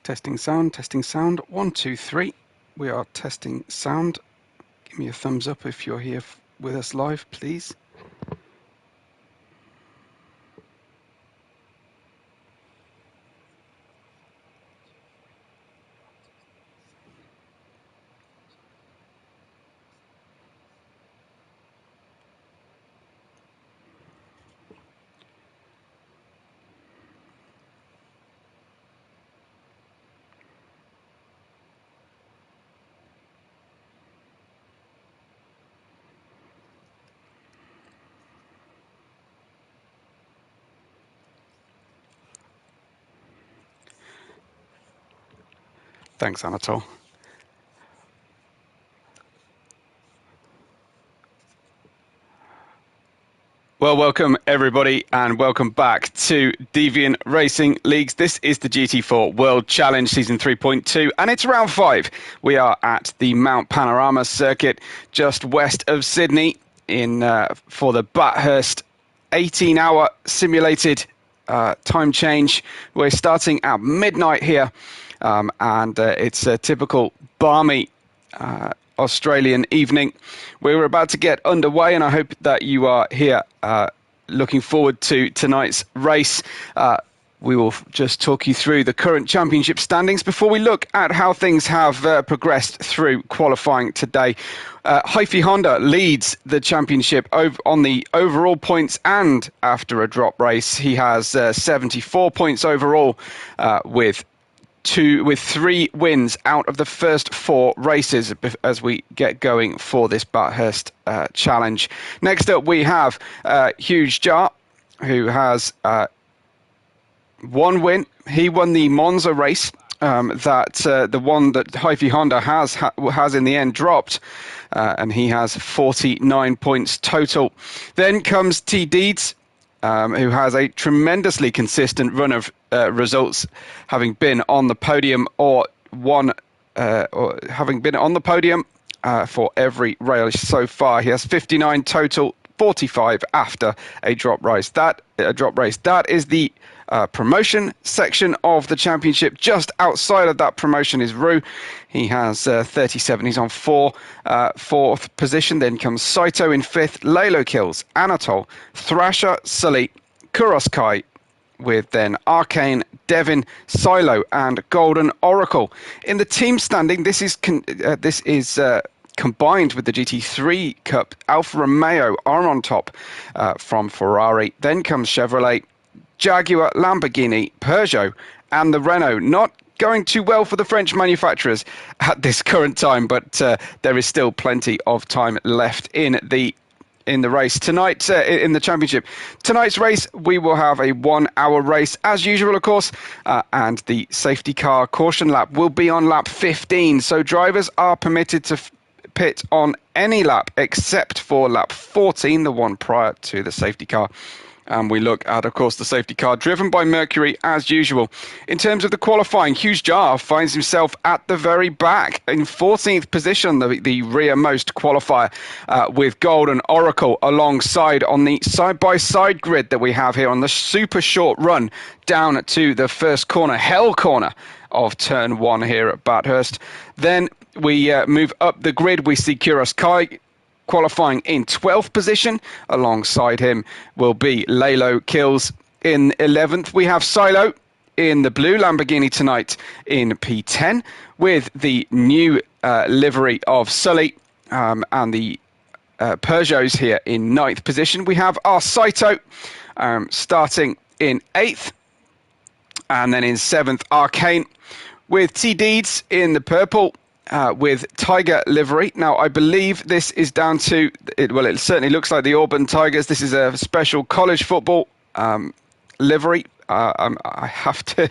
Testing sound, testing sound. 1, 2, 3. We are testing sound. Give me a thumbs up if you're here with us live, please. Thanks, Anatol. Well, welcome everybody and welcome back to Deviant Racing Leagues. This is the GT4 World Challenge Season 3.2 and it's round 5. We are at the Mount Panorama circuit just west of Sydney for the Bathurst 18-hour simulated time change. We're starting at midnight here and it's a typical balmy Australian evening. We're about to get underway and I hope that you are here looking forward to tonight's race. We will just talk you through the current championship standings before we look at how things have progressed through qualifying today. Hyphy Honda leads the championship on the overall points and after a drop race. He has 74 points overall with 3 wins out of the first 4 races as we get going for this Bathurst challenge. Next up we have Huge Jar, who has 1 win. He won the Monza race the one that Hyphy Honda has in the end dropped, and he has 49 points total. Then comes T Deeds, who has a tremendously consistent run of results, having been on the podium or having been on the podium for every race so far. He has 59 total, 45 after a drop race. That is the promotion section of the championship. Just outside of that promotion is Rue. He has 37. He's on 4th position. Then comes Saito in 5th. Lalo Kills, Anatol, Thrasher, Sully, Kuroskai, with then Arcane, Devin, Silo, and Golden Oracle. In the team standing, this is combined with the GT3 Cup. Alfa Romeo are on top from Ferrari. Then comes Chevrolet, Jaguar, Lamborghini, Peugeot, and the Renault. Not going too well for the French manufacturers at this current time, but there is still plenty of time left in the race tonight, in the championship. Tonight's race, we will have a 1-hour race as usual, of course, and the safety car caution lap will be on lap 15. So drivers are permitted to pit on any lap except for lap 14, the one prior to the safety car. And we look at, of course, the safety car driven by Mercury as usual. In terms of the qualifying, Huge Jar finds himself at the very back in 14th position, the rearmost qualifier, with Golden Oracle alongside on the side-by-side grid that we have here on the super short run down to the first corner, hell corner of turn 1 here at Bathurst. Then we move up the grid. We see Kuroskai qualifying in 12th position. Alongside him will be Lalo Kills in 11th. We have Silo in the blue Lamborghini tonight in P10 with the new livery of Sully and the Peugeots here in 9th position. We have our Saito starting in 8th, and then in 7th Arcane with T Deeds in the purple with Tiger livery. Now, I believe this is down to, it certainly looks like the Auburn Tigers. This is a special college football livery. I have to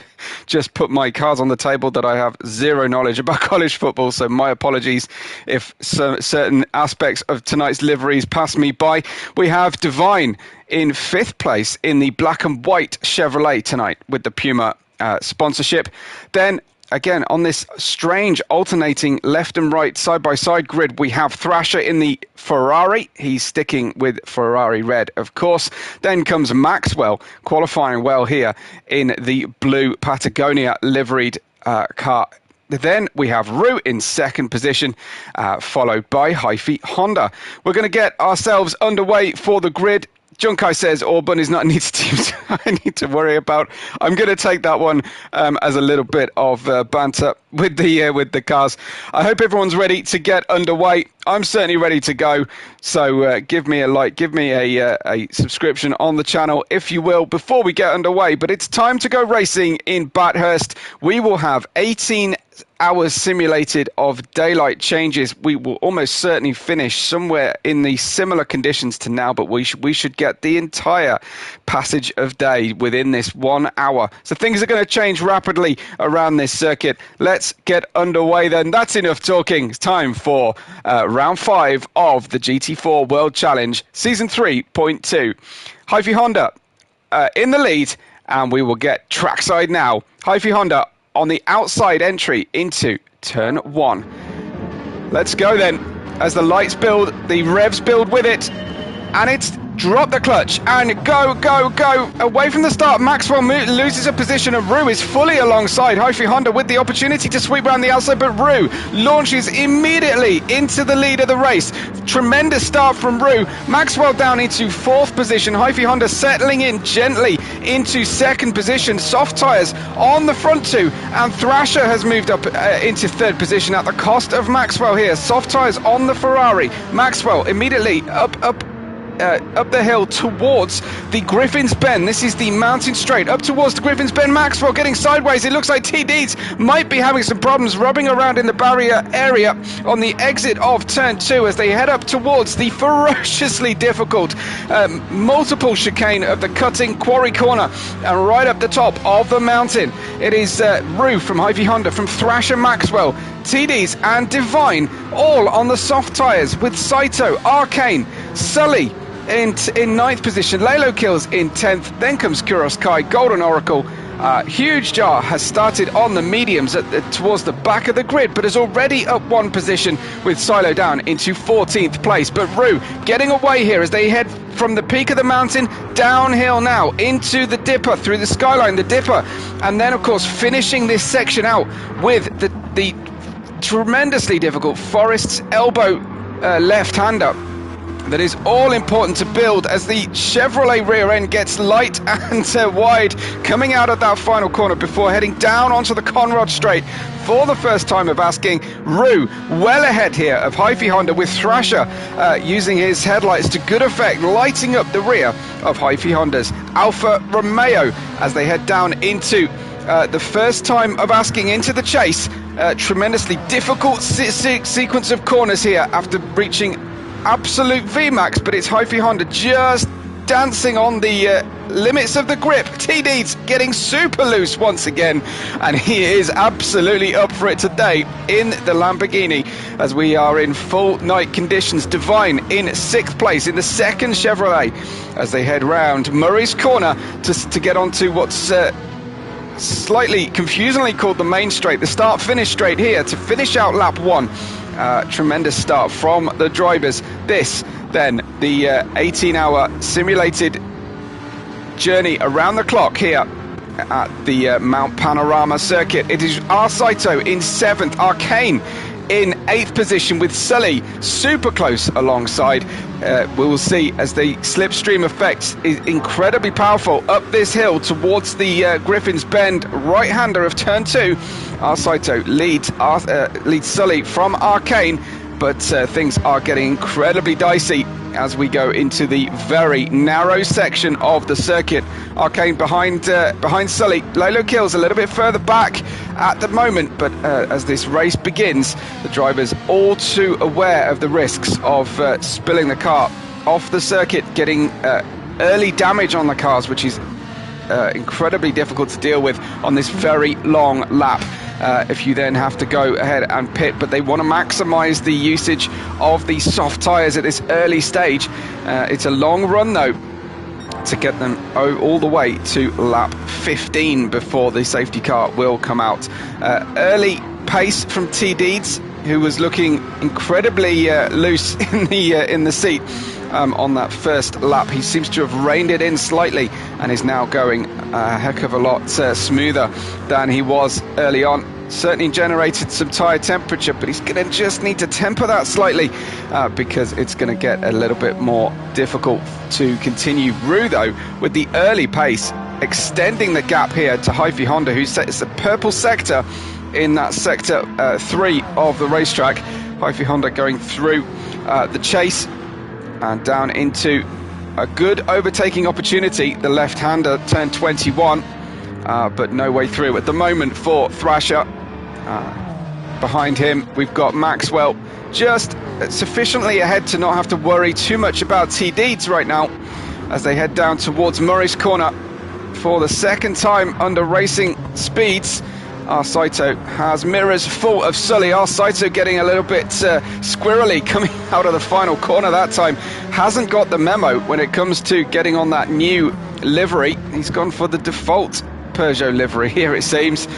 just put my cards on the table that I have zero knowledge about college football, so my apologies if certain aspects of tonight's liveries pass me by. We have Deviant in 5th place in the black and white Chevrolet tonight with the Puma sponsorship. Then again, on this strange alternating left and right side-by-side grid, we have Thrasher in the Ferrari. He's sticking with Ferrari red, of course. Then comes Maxwell, qualifying well here in the blue Patagonia liveried car. Then we have Rue in second position, followed by Hyphy Honda. We're going to get ourselves underway for the grid. Junkai says Auburn is not an easy team I need to worry about. I'm going to take that one as a little bit of banter with the cars. I hope everyone's ready to get underway. I'm certainly ready to go. So give me a like, give me a subscription on the channel, if you will, before we get underway. But it's time to go racing in Bathurst. We will have 18 hours simulated of daylight changes. We will almost certainly finish somewhere in the similar conditions to now, but we should get the entire passage of day within this 1 hour. So things are going to change rapidly around this circuit. Let's get underway then. That's enough talking. It's time for round 5 of the GT4 World Challenge, Season 3.2. Hyphy Honda in the lead, and we will get trackside now. Hyphy Honda on the outside entry into turn 1. Let's go then. As the lights build, the revs build with it, and it's drop the clutch and go, go, go. Away from the start, Maxwell loses a position, and Rue is fully alongside Hyphy Honda with the opportunity to sweep around the outside, but Rue launches immediately into the lead of the race. Tremendous start from Rue. Maxwell down into 4th position. Hyphy Honda settling in gently into 2nd position. Soft tyres on the front 2, and Thrasher has moved up into 3rd position at the cost of Maxwell here. Soft tyres on the Ferrari. Maxwell immediately up the hill towards the Griffin's Bend. This is the mountain straight up towards the Griffin's Bend. Maxwell getting sideways. It looks like TDs might be having some problems rubbing around in the barrier area on the exit of turn 2 as they head up towards the ferociously difficult multiple chicane of the cutting quarry corner, and right up the top of the mountain it is Rue from Hyphy Honda, from Thrasher, Maxwell, TDs and Divine all on the soft tyres, with Saito, Arcane, Sully in 9th position, Lalo Kills in 10th, then comes Kuros Kai, Golden Oracle. Huge Jar has started on the mediums towards the back of the grid, but is already up 1 position, with Silo down into 14th place. But Rue getting away here as they head from the peak of the mountain downhill now into the Dipper, through the skyline, the Dipper, and then of course finishing this section out with the tremendously difficult Forest's Elbow left-hander. That is all important to build as the Chevrolet rear end gets light and wide coming out of that final corner before heading down onto the Conrod straight for the first time of asking. Rue well ahead here of Hyphy Honda, with Thrasher using his headlights to good effect, lighting up the rear of Hyphy Honda's Alfa Romeo as they head down into the first time of asking into the chase. Tremendously difficult sequence of corners here after reaching absolute VMAX, but it's Hyphy Honda just dancing on the limits of the grip. TD's getting super loose once again, and he is absolutely up for it today in the Lamborghini as we are in full night conditions. Divine in 6th place in the 2nd Chevrolet as they head round Murray's Corner to get onto what's slightly confusingly called the main straight, the start-finish straight here to finish out lap 1. Tremendous start from the drivers. This then the 18-hour simulated journey around the clock here at the Mount Panorama circuit. It is Saito in 7th, Arcane in 8th position, with Sully super close alongside. We will see as the slipstream effect is incredibly powerful up this hill towards the Griffin's Bend right-hander of turn 2. Saito leads Sully from Arcane, but things are getting incredibly dicey as we go into the very narrow section of the circuit. Arcane behind Sully. Lalo Kills a little bit further back at the moment, but as this race begins, the drivers all too aware of the risks of spilling the car off the circuit, getting early damage on the cars, which is incredibly difficult to deal with on this very long lap. If you then have to go ahead and pit, but they want to maximize the usage of the soft tyres at this early stage. It's a long run though to get them all the way to lap 15 before the safety car will come out. Early pace from TD's who was looking incredibly loose in the seat on that first lap. He seems to have reined it in slightly and is now going a heck of a lot smoother than he was early on. Certainly generated some tyre temperature, but he's going to just need to temper that slightly because it's going to get a little bit more difficult to continue. Roux, though, with the early pace, extending the gap here to Hyphy Honda, who sets the purple sector in that sector 3 of the racetrack. Hyphy Honda going through the chase and down into a good overtaking opportunity. The left-hander turned 21, but no way through at the moment for Thrasher. Behind him, we've got Maxwell just sufficiently ahead to not have to worry too much about T-Deeds right now as they head down towards Murray's Corner for the second time under racing speeds. Our Saito has mirrors full of Sully. Our Saito getting a little bit squirrely coming out of the final corner that time. Hasn't got the memo when it comes to getting on that new livery. He's gone for the default Peugeot livery here, it seems.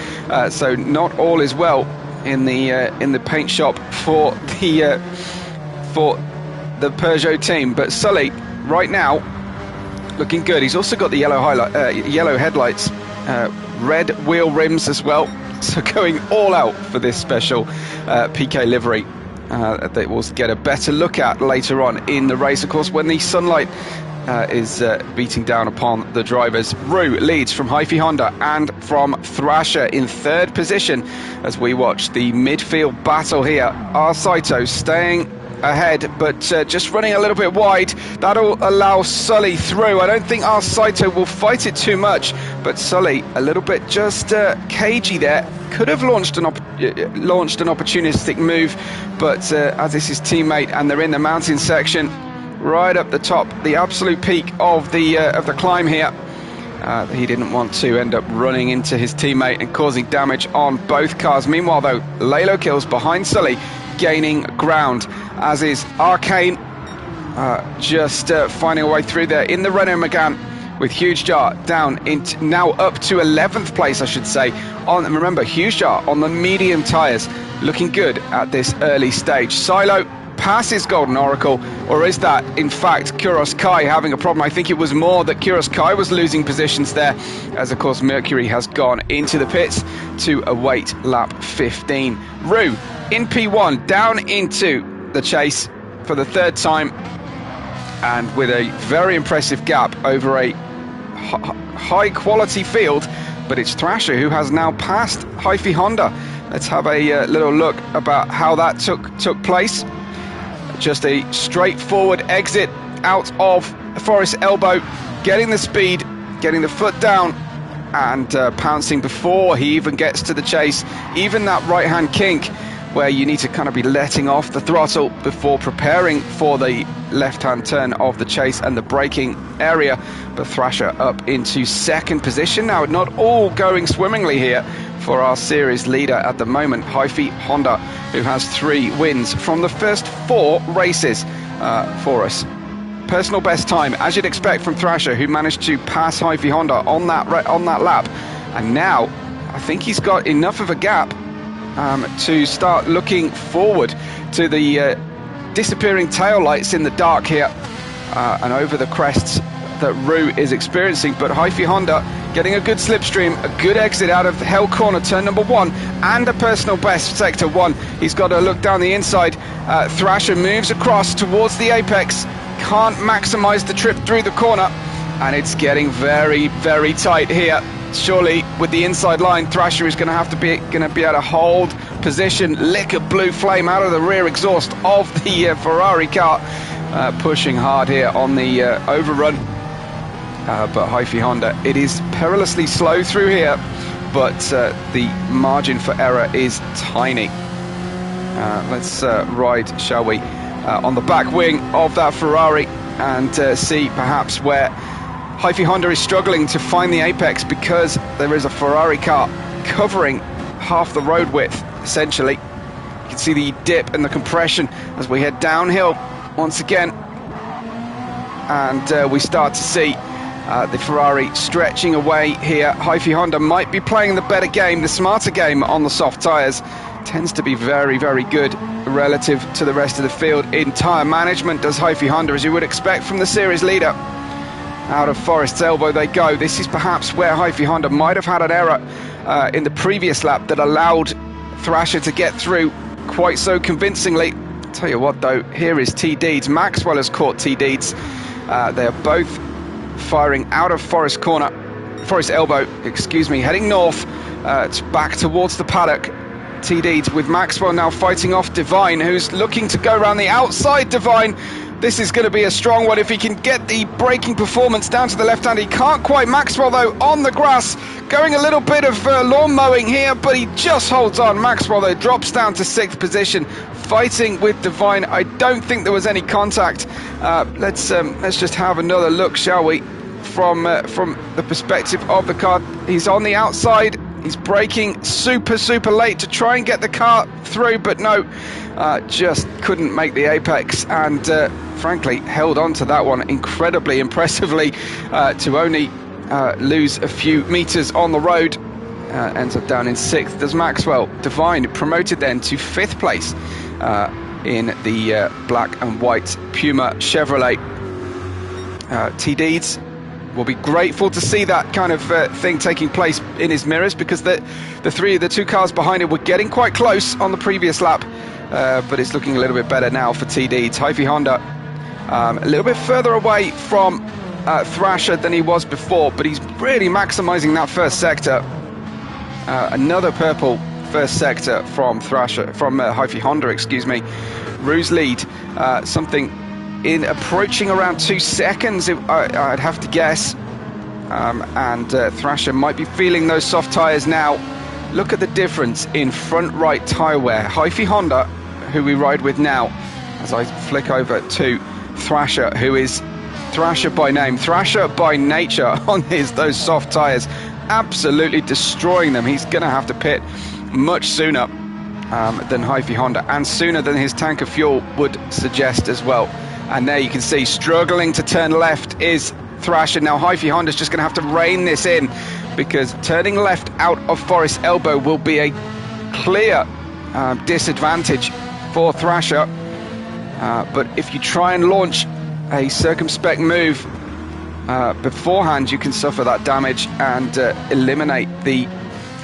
So not all is well in the paint shop for the Peugeot team. But Sully right now looking good. He's also got the yellow headlights, red wheel rims as well. So going all out for this special PK livery that we'll get a better look at later on in the race, of course, when the sunlight is beating down upon the drivers. Roux leads from Hyphy Honda and from Thrasher in third position as we watch the midfield battle here. Our Saito staying ahead, but just running a little bit wide. That'll allow Sully through. I don't think our Saito will fight it too much, but Sully a little bit just cagey there. Could have launched an opportunistic move, but as this is teammate and they're in the mountain section, right up the top, the absolute peak of the climb here. He didn't want to end up running into his teammate and causing damage on both cars. Meanwhile, though, Lalo Kills behind Sully, gaining ground, as is Arcane, just finding a way through there in the Renault Megane with Huge Jar down into now up to 11th place, I should say. Remember, Huge Jar on the medium tyres, looking good at this early stage. Silo passes Golden Oracle, or is that in fact Kuros Kai having a problem? I think it was more that Kuros Kai was losing positions there, as of course Mercury has gone into the pits to await lap 15. Roux in P1 down into the chase for the third time, and with a very impressive gap over a high quality field, but it's Thrasher who has now passed Hyphy Honda. Let's have a little look about how that took place. Just a straightforward exit out of Forest Elbow, getting the speed, getting the foot down, and pouncing before he even gets to the chase. Even that right-hand kink, where you need to kind of be letting off the throttle before preparing for the left-hand turn of the chase and the braking area. But Thrasher up into second position now. Not all going swimmingly here for our series leader at the moment, Hyphy Honda, who has 3 wins from the first 4 races for us. Personal best time, as you'd expect from Thrasher, who managed to pass Hyphy Honda on that lap. And now I think he's got enough of a gap to start looking forward to the disappearing tail lights in the dark here and over the crests that Roux is experiencing. But Hyphy Honda getting a good slipstream, a good exit out of Hell Corner, turn number 1, and a personal best sector 1. He's got to look down the inside. Thrasher moves across towards the apex, can't maximize the trip through the corner, and it's getting very, very tight here. Surely with the inside line, Thrasher is going to be able to hold position, lick a blue flame out of the rear exhaust of the Ferrari car, pushing hard here on the overrun. But Hyphy Honda, it is perilously slow through here, but the margin for error is tiny. Let's ride, shall we, on the back wing of that Ferrari and see perhaps where Hyphy Honda is struggling to find the apex, because there is a Ferrari car covering half the road width, essentially. You can see the dip and the compression as we head downhill once again. And we start to see the Ferrari stretching away here. Hyphy Honda might be playing the better game, the smarter game on the soft tyres. tends to be very, very good relative to the rest of the field in tyre management, does Hyphy Honda, as you would expect from the series leader. Out of Forest's Elbow they go. This is perhaps where Hyphy Honda might have had an error in the previous lap that allowed Thrasher to get through quite so convincingly. Tell you what though, here is T Deeds. Maxwell has caught T Deeds. They are both firing out of Forest Elbow, excuse me, heading north, back towards the paddock. T Deeds with Maxwell now fighting off Deviant, who's looking to go around the outside. Deviant, this is going to be a strong one if he can get the braking performance down to the left hand. He can't quite. Maxwell though on the grass, going a little bit of lawn mowing here, but he just holds on. Maxwell though drops down to 6th position, fighting with Deviant. I don't think there was any contact. Let's just have another look, shall we, from the perspective of the car. He's on the outside. He's braking super late to try and get the car through, but no, just couldn't make the apex, and frankly held on to that one incredibly impressively to only lose a few meters on the road. Ends up down in 6th. Does Maxwell. Deviant promoted then to 5th place in the black and white Puma Chevrolet. T Deeds will be grateful to see that kind of thing taking place in his mirrors, because the two cars behind him were getting quite close on the previous lap, but it's looking a little bit better now for T Deeds. Hyphy Honda a little bit further away from Thrasher than he was before, but he's really maximizing that first sector. Another purple first sector from Hyphy Honda, excuse me. Ruse lead, something in approaching around 2 seconds, I'd have to guess. And Thrasher might be feeling those soft tyres now. Look at the difference in front right tyre wear. Hyphy Honda, who we ride with now, as I flick over to Thrasher, who is Thrasher by name, Thrasher by nature on those soft tyres, absolutely destroying them. He's going to have to pit much sooner than Hyphy Honda, and sooner than his tank of fuel would suggest as well. And there you can see, struggling to turn left is Thrasher. Now Hyphy Honda's just going to have to rein this in, because turning left out of Forest Elbow will be a clear disadvantage for Thrasher. But if you try and launch a circumspect move beforehand, you can suffer that damage and eliminate the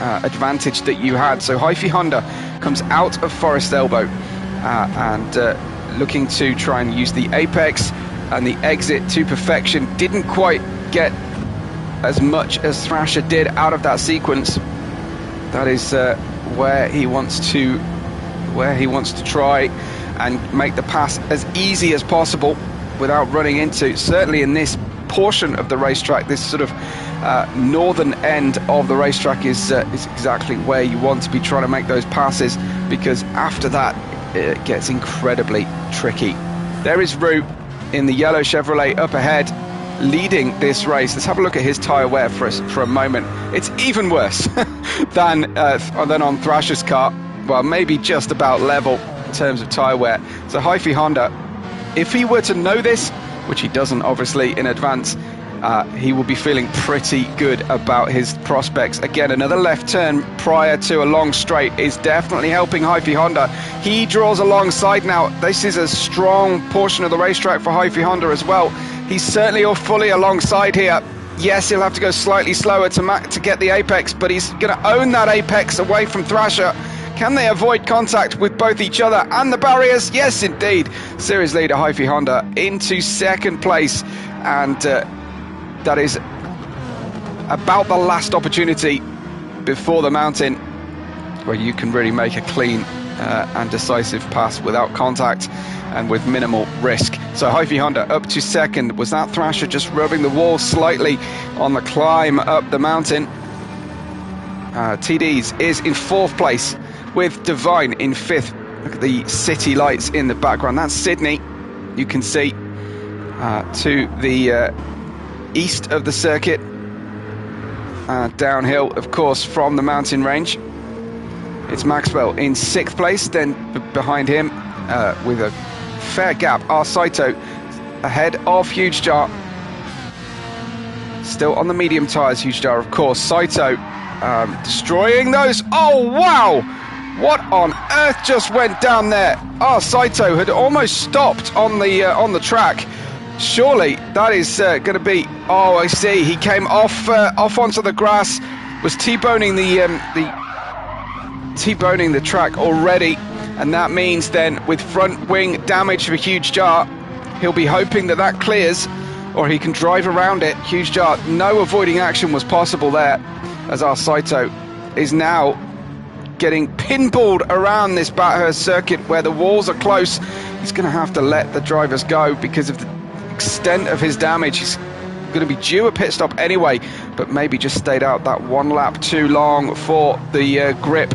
advantage that you had. So Hyphy Honda comes out of Forest Elbow and looking to try and use the apex and the exit to perfection. Didn't quite get as much as Thrasher did out of that sequence. That is where he wants to try and make the pass as easy as possible without running into, certainly in this portion of the racetrack, this sort of northern end of the racetrack is exactly where you want to be trying to make those passes, because after that it gets incredibly tricky. There is Root in the yellow Chevrolet up ahead, leading this race. Let's have a look at his tyre wear for a moment. It's even worse than on Thrasher's car. Well, maybe just about level in terms of tyre wear. So Hyphy Honda, if he were to know this, which he doesn't obviously in advance, he will be feeling pretty good about his prospects. Again, another left turn prior to a long straight is definitely helping Hyphy Honda. He draws alongside now. This is a strong portion of the racetrack for Hyphy Honda as well. He's certainly or fully alongside here. Yes, he'll have to go slightly slower to get the apex, but he's going to own that apex away from Thrasher. Can they avoid contact with both each other and the barriers? Yes, indeed. Series leader Hyphy Honda into 2nd place, and that is about the last opportunity before the mountain where you can really make a clean and decisive pass without contact and with minimal risk. So Hyphy Honda up to 2nd. Was that Thrasher just rubbing the wall slightly on the climb up the mountain? TDs is in 4th place with Deviant in 5th. Look at the city lights in the background. That's Sydney, you can see, to the east of the circuit, downhill of course from the mountain range. It's Maxwell in 6th place, then behind him with a fair gap are Saito ahead of Huge Jar, still on the medium tyres. Huge Jar of course. Saito destroying those. Oh wow, What on earth just went down there? Saito had almost stopped on the track. Surely that is going to be. Oh, I see. He came off onto the grass, was T-boning the track already, and that means then with front wing damage for Huge Jar, he'll be hoping that clears, or he can drive around it. Huge Jar, no avoiding action was possible there, as Saito is now getting pinballed around this Bathurst circuit where the walls are close. He's going to have to let the drivers go because of the extent of his damage. He's going to be due a pit stop anyway, but maybe just stayed out that one lap too long for the grip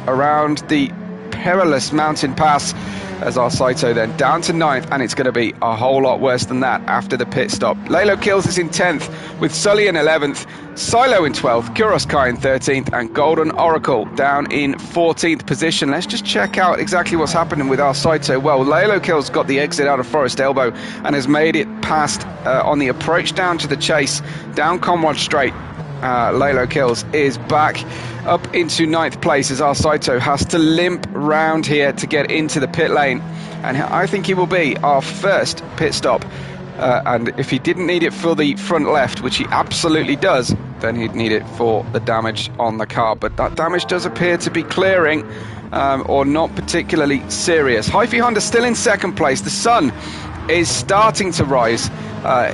around the perilous mountain pass, as Saito then down to 9th, and it's going to be a whole lot worse than that after the pit stop. Lalo Kills is in 10th, with Sully in 11th, Silo in 12th, Kuros Kai in 13th, and Golden Oracle down in 14th position. Let's just check out exactly what's happening with Saito. Well, Lalo Kills got the exit out of Forest Elbow and has made it past on the approach down to the chase, down Conrad Straight. Lalo Kills is back up into 9th place, as Saito has to limp round here to get into the pit lane, and I think he will be our first pit stop, and if he didn't need it for the front left, which he absolutely does, then he'd need it for the damage on the car, but that damage does appear to be clearing, or not particularly serious. Hi-Fi Honda still in 2nd place. The sun is starting to rise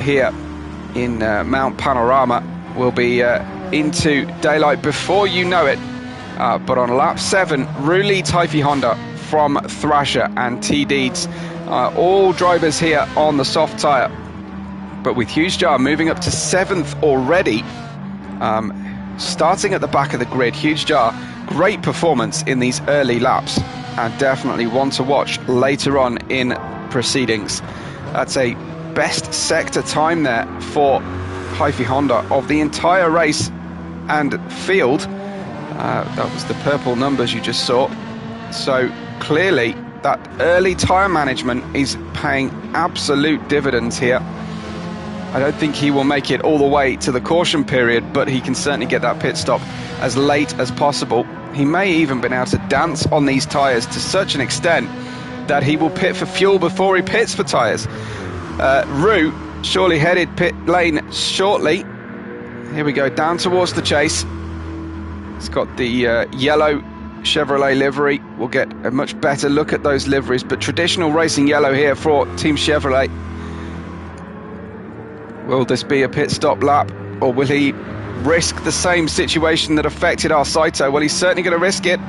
here in Mount Panorama. Will be into daylight before you know it, but on lap 7, Rue leads Hi-Fi Honda from Thrasher and T-Deeds, all drivers here on the soft tyre, but with Huge Jar moving up to 7th already, starting at the back of the grid. Huge Jar, great performance in these early laps, and definitely one to watch later on in proceedings. That's a best sector time there for Hi-Fi Honda of the entire race and field. That was the purple numbers you just saw. So clearly that early tyre management is paying absolute dividends here. I don't think he will make it all the way to the caution period, but he can certainly get that pit stop as late as possible. He may even be able to dance on these tyres to such an extent that he will pit for fuel before he pits for tyres. Rue surely headed pit lane shortly. Here we go, down towards the chase. It's got the yellow Chevrolet livery. We'll get a much better look at those liveries, but traditional racing yellow here for Team Chevrolet. Will this be a pit stop lap, or will he risk the same situation that affected Saito? Well, he's certainly going to risk it,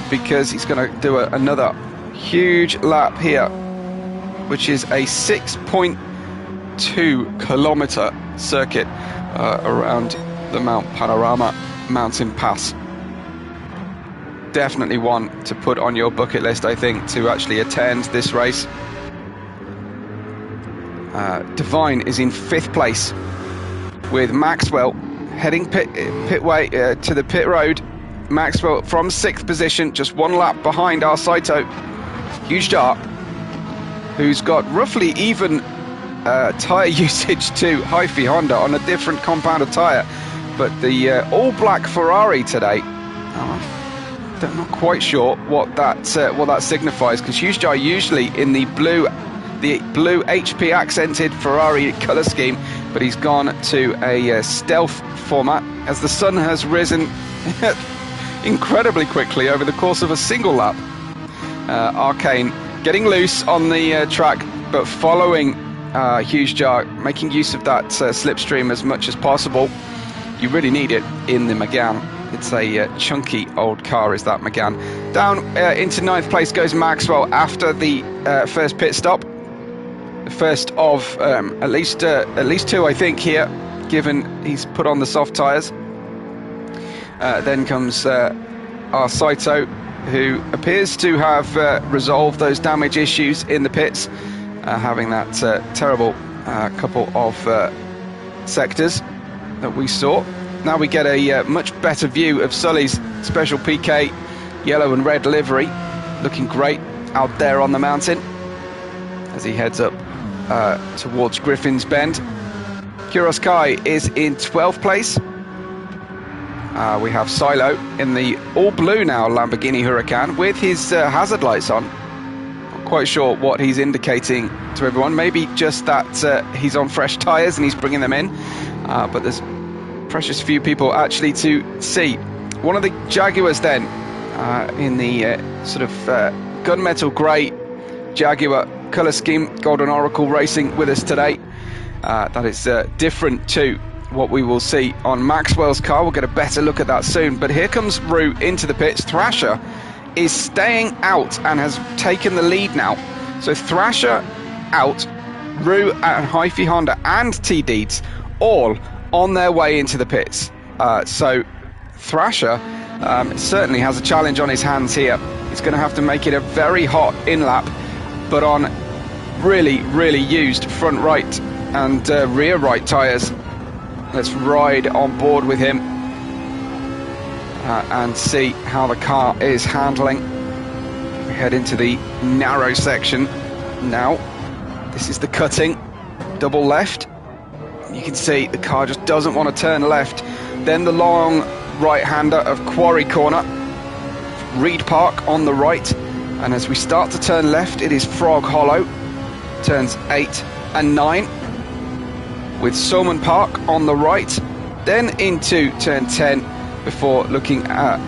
because he's going to do another huge lap here, which is a 6.2 kilometer circuit around the Mount Panorama mountain pass. Definitely one to put on your bucket list, I think, to actually attend this race. Deviant is in 5th place, with Maxwell heading pitway to the pit road. Maxwell from 6th position, just one lap behind Saito. Huge Jar, who's got roughly even tyre usage to Hi-Fi Honda on a different compound of tyre, but the all-black Ferrari today, I'm not quite sure what that signifies, because Huge Jar usually in the blue HP accented Ferrari colour scheme, but he's gone to a stealth format as the sun has risen incredibly quickly over the course of a single lap. Arcane getting loose on the track, but following Huge Jar, making use of that slipstream as much as possible. You really need it in the Megane. It's a chunky old car, is that Megane. Down into 9th place goes Maxwell after the first pit stop. The first of at least 2, I think, here, given he's put on the soft tyres. Then comes Saito, who appears to have resolved those damage issues in the pits, having that terrible couple of sectors that we saw. Now we get a much better view of Sully's special PK yellow and red livery, looking great out there on the mountain as he heads up towards Griffin's Bend. Kuros Kai is in 12th place, We have Silo in the all-blue now Lamborghini Huracan with his hazard lights on. Not quite sure what he's indicating to everyone. Maybe just that he's on fresh tyres and he's bringing them in. But there's precious few people actually to see. One of the Jaguars then in the sort of gunmetal grey Jaguar colour scheme, Golden Oracle Racing with us today. That is different to what we will see on Maxwell's car. We'll get a better look at that soon. But here comes Roux into the pits. Thrasher is staying out and has taken the lead now. So Thrasher out, Roux and Hyphy Honda and T-Deeds all on their way into the pits. So Thrasher certainly has a challenge on his hands here. He's going to have to make it a very hot in-lap, but on really used front right and rear right tyres. Let's ride on board with him and see how the car is handling. We head into the narrow section now. This is the cutting, double left. You can see the car just doesn't want to turn left. Then the long right-hander of Quarry Corner. Reed Park on the right. And as we start to turn left, it is Frog Hollow. Turns 8 and 9. With Solman Park on the right, then into turn 10 before looking at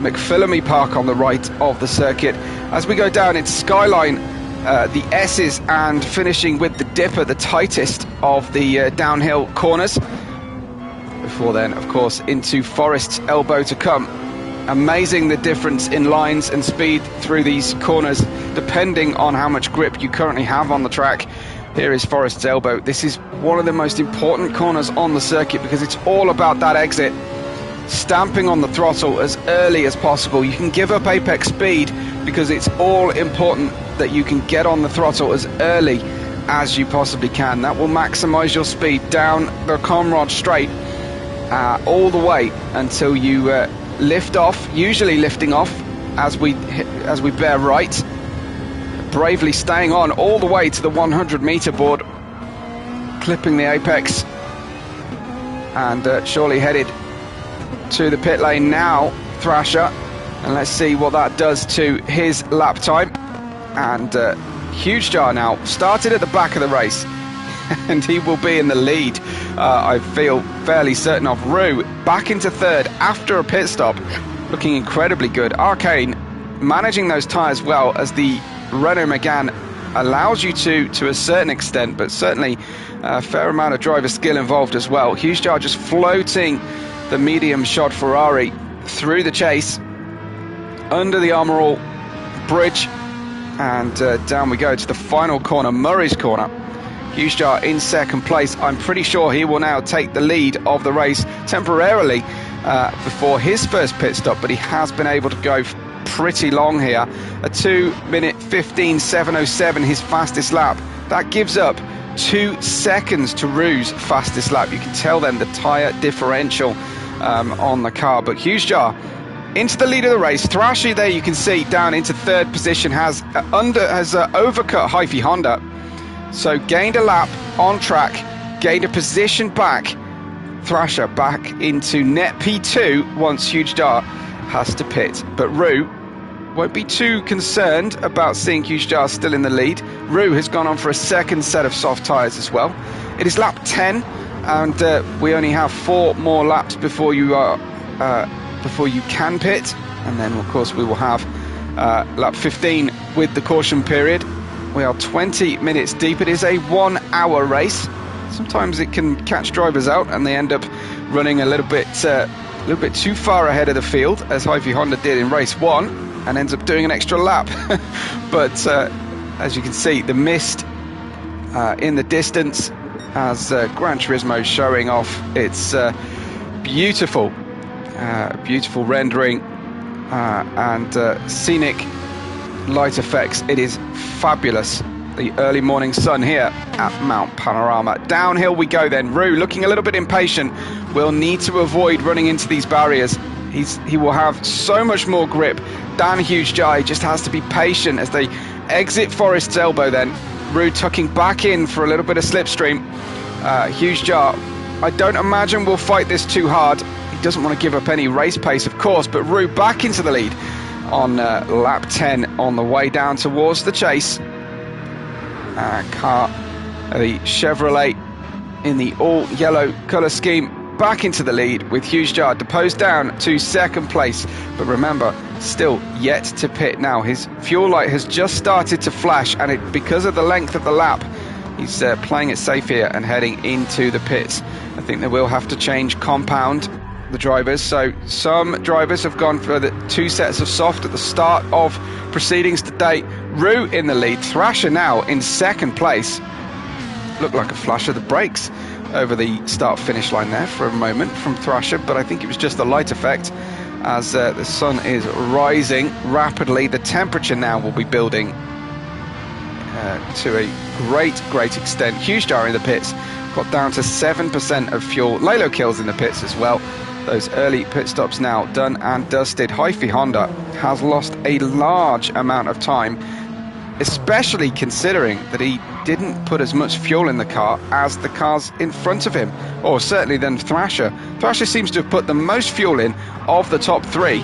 McPhillamy Park on the right of the circuit. As we go down into Skyline, the S's, and finishing with the Dipper, the tightest of the downhill corners. Before then, of course, into Forest's Elbow to come. Amazing the difference in lines and speed through these corners, depending on how much grip you currently have on the track. Here is Forest's Elbow. This is one of the most important corners on the circuit because it's all about that exit. Stamping on the throttle as early as possible. You can give up apex speed because it's all important that you can get on the throttle as early as you possibly can. That will maximize your speed down the Conrod straight all the way until you lift off, usually lifting off as we bear right. Bravely staying on all the way to the 100-meter board, clipping the apex, and surely headed to the pit lane now, Thrasher, and let's see what that does to his lap time. And Huge Jar now started at the back of the race and he will be in the lead, I feel fairly certain of. Roux back into third after a pit stop, looking incredibly good. Arcane managing those tyres well, as the Renault Megane allows you to a certain extent, but certainly a fair amount of driver skill involved as well. Huge Jar just floating the medium shod Ferrari through the chase, under the Armour All bridge, and down we go to the final corner, Murray's corner. Huge Jar in second place. I'm pretty sure he will now take the lead of the race temporarily before his first pit stop, but he has been able to go pretty long here. A 2:15, 7:07, his fastest lap. That gives up 2 seconds to Roux's fastest lap. You can tell then the tyre differential on the car. But Huge Jar into the lead of the race. Thrasher there, you can see down into third position, has overcut Hyphy Honda. So gained a lap on track, gained a position back. Thrasher back into net P2 once Huge Jar has to pit. But Roux won't be too concerned about seeing Huge Jar still in the lead. Roux has gone on for a second set of soft tyres as well. It is lap 10, and we only have 4 more laps before you can pit, and then of course we will have lap 15 with the caution period. We are 20 minutes deep. It is a 1-hour race. Sometimes it can catch drivers out and they end up running a little bit too far ahead of the field, as Hyphy Honda did in race 1, and ends up doing an extra lap. But as you can see, the mist in the distance as Gran Turismo showing off its beautiful rendering and scenic light effects. It is fabulous. The early morning sun here at Mount Panorama. Downhill we go then. Roux looking a little bit impatient. Will need to avoid running into these barriers. He will have so much more grip than Huge Jar. He just has to be patient as they exit Forest's Elbow then. Roux tucking back in for a little bit of slipstream. Huge Jar, I don't imagine will fight this too hard. He doesn't want to give up any race pace, of course, but Roux back into the lead on lap 10 on the way down towards the chase. The Chevrolet in the all-yellow colour scheme back into the lead with Hughes Jar deposed down to second place. But remember, still yet to pit now. His fuel light has just started to flash, and because of the length of the lap, he's playing it safe here and heading into the pits. I think they will have to change compound, the drivers. So some drivers have gone for the 2 sets of soft at the start of proceedings today. Roux in the lead, Thrasher now in second place. Looked like a flash of the brakes over the start-finish line there for a moment from Thrasher, but I think it was just a light effect as the sun is rising rapidly. The temperature now will be building to a great extent. Hughes Jar in the pits got down to 7% of fuel. Lalo Kills in the pits as well. Those early pit stops now done and dusted. Hyphy Honda has lost a large amount of time, especially considering that he didn't put as much fuel in the car as the cars in front of him, or certainly than Thrasher. Thrasher seems to have put the most fuel in of the top 3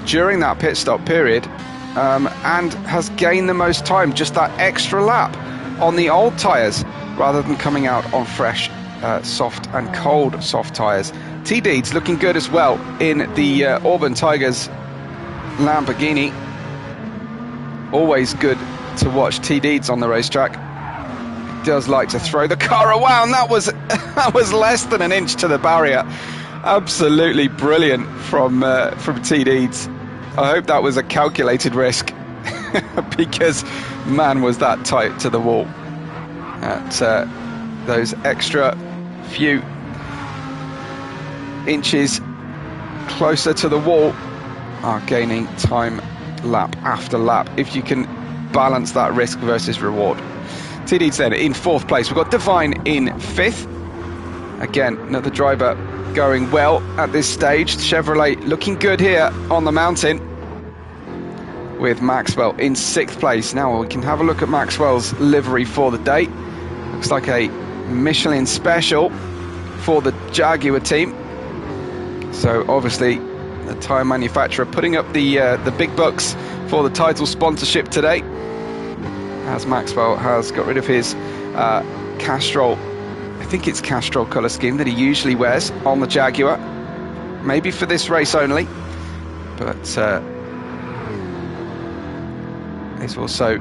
during that pit stop period, and has gained the most time, just that extra lap on the old tyres rather than coming out on fresh soft and cold soft tyres. T Deeds looking good as well in the Auburn Tigers Lamborghini. Always good to watch T Deeds on the racetrack. He does like to throw the car around. That was less than an inch to the barrier. Absolutely brilliant from T Deeds. I hope that was a calculated risk because man, was that tight to the wall. At those extra few inches closer to the wall are gaining time lap after lap if you can balance that risk versus reward. T Deeds then in 4th place. We've got Deviant in 5th. Again, another driver going well at this stage. Chevrolet looking good here on the mountain, with Maxwell in 6th place. Now we can have a look at Maxwell's livery for the day. Looks like a Michelin special for the Jaguar team. So obviously the tyre manufacturer putting up the big bucks for the title sponsorship today, as Maxwell has got rid of his Castrol, I think it's Castrol colour scheme that he usually wears on the Jaguar, maybe for this race only, but is also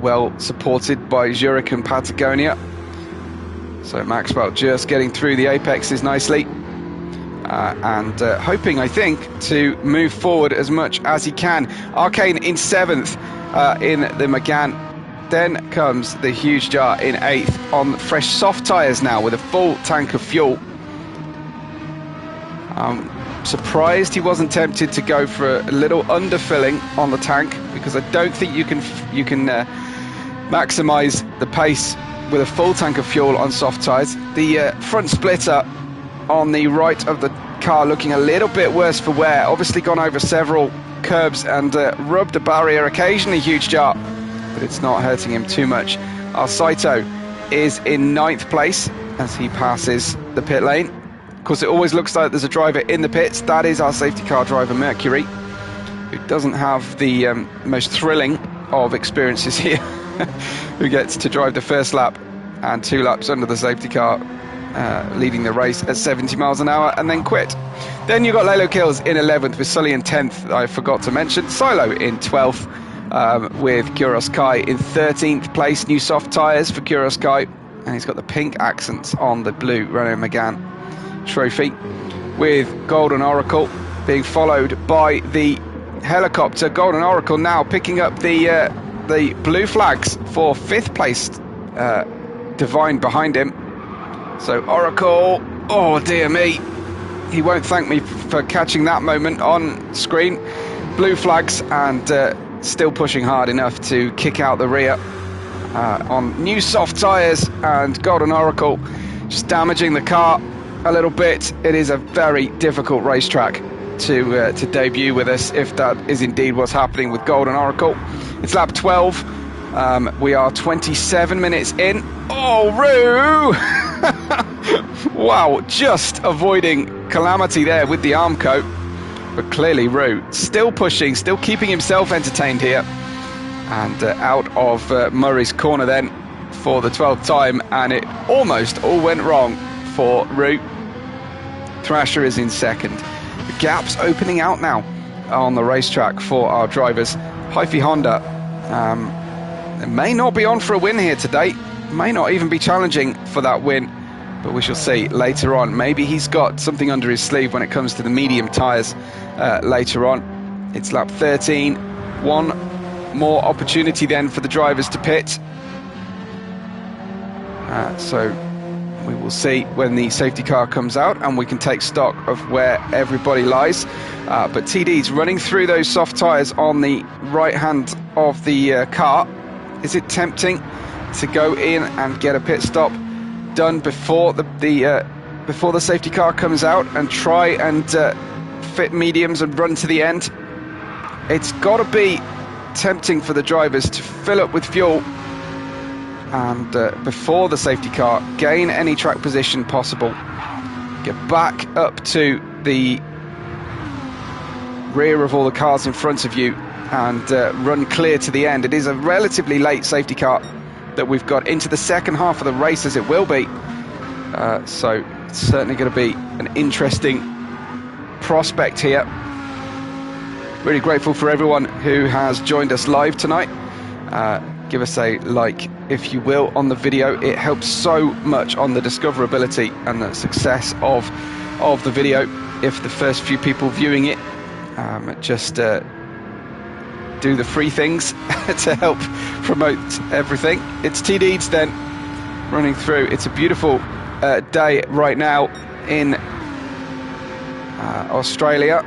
well supported by Zurich and Patagonia. So Maxwell just getting through the apexes nicely, and hoping, I think, to move forward as much as he can. Arcane in 7th in the Megane. Then comes the Hughes Jar in 8th on fresh soft tyres now with a full tank of fuel. Surprised he wasn't tempted to go for a little underfilling on the tank, because I don't think you can maximise the pace with a full tank of fuel on soft tyres. The front splitter on the right of the car looking a little bit worse for wear. Obviously gone over several curbs and rubbed the barrier occasionally, Hughes Jar, but it's not hurting him too much. Our Saito is in 9th place as he passes the pit lane. Of course, it always looks like there's a driver in the pits. That is our safety car driver, Mercury, who doesn't have the most thrilling of experiences here, who gets to drive the first lap and 2 laps under the safety car, leading the race at 70 miles an hour and then quit. Then you've got Lalo Kills in 11th with Sully in 10th, I forgot to mention. Silo in 12th with Kuros Kai in 13th place. New soft tyres for Kuros Kai, and he's got the pink accents on the blue Renault Megane trophy, with Golden Oracle being followed by the helicopter. Golden Oracle now picking up the blue flags for 5th place. Divine behind him. So Oracle, oh dear me, he won't thank me for catching that moment on screen. Blue flags, and still pushing hard enough to kick out the rear on new soft tyres, and Golden Oracle just damaging the car a little bit. It is a very difficult racetrack to debut with us, if that is indeed what's happening with Golden Oracle. It's lap 12. We are 27 minutes in. Oh, Roux! Wow, just avoiding calamity there with the arm coat. But clearly Roux still pushing, still keeping himself entertained here. And out of Murray's corner then for the 12th time, and it almost all went wrong for Roux. Thrasher is in second. The gap's opening out now on the racetrack for our drivers. Hyphy Honda may not be on for a win here today, may not even be challenging for that win, but we shall see later on. Maybe he's got something under his sleeve when it comes to the medium tyres later on. It's lap 13, one more opportunity then for the drivers to pit. So we will see when the safety car comes out and we can take stock of where everybody lies. But TD's running through those soft tyres on the right hand of the car. Is it tempting to go in and get a pit stop done before the safety car comes out and try and fit mediums and run to the end? It's got to be tempting for the drivers to fill up with fuel and before the safety car gain any track position possible, get back up to the rear of all the cars in front of you and run clear to the end. It is a relatively late safety car that we've got into the second half of the race, as it will be, so it's certainly going to be an interesting prospect here. Really grateful for everyone who has joined us live tonight. Give us a like, if you will, on the video. It helps so much on the discoverability and the success of the video. If the first few people viewing it just do the free things to help promote everything. It's TD's then running through. It's a beautiful day right now in Australia.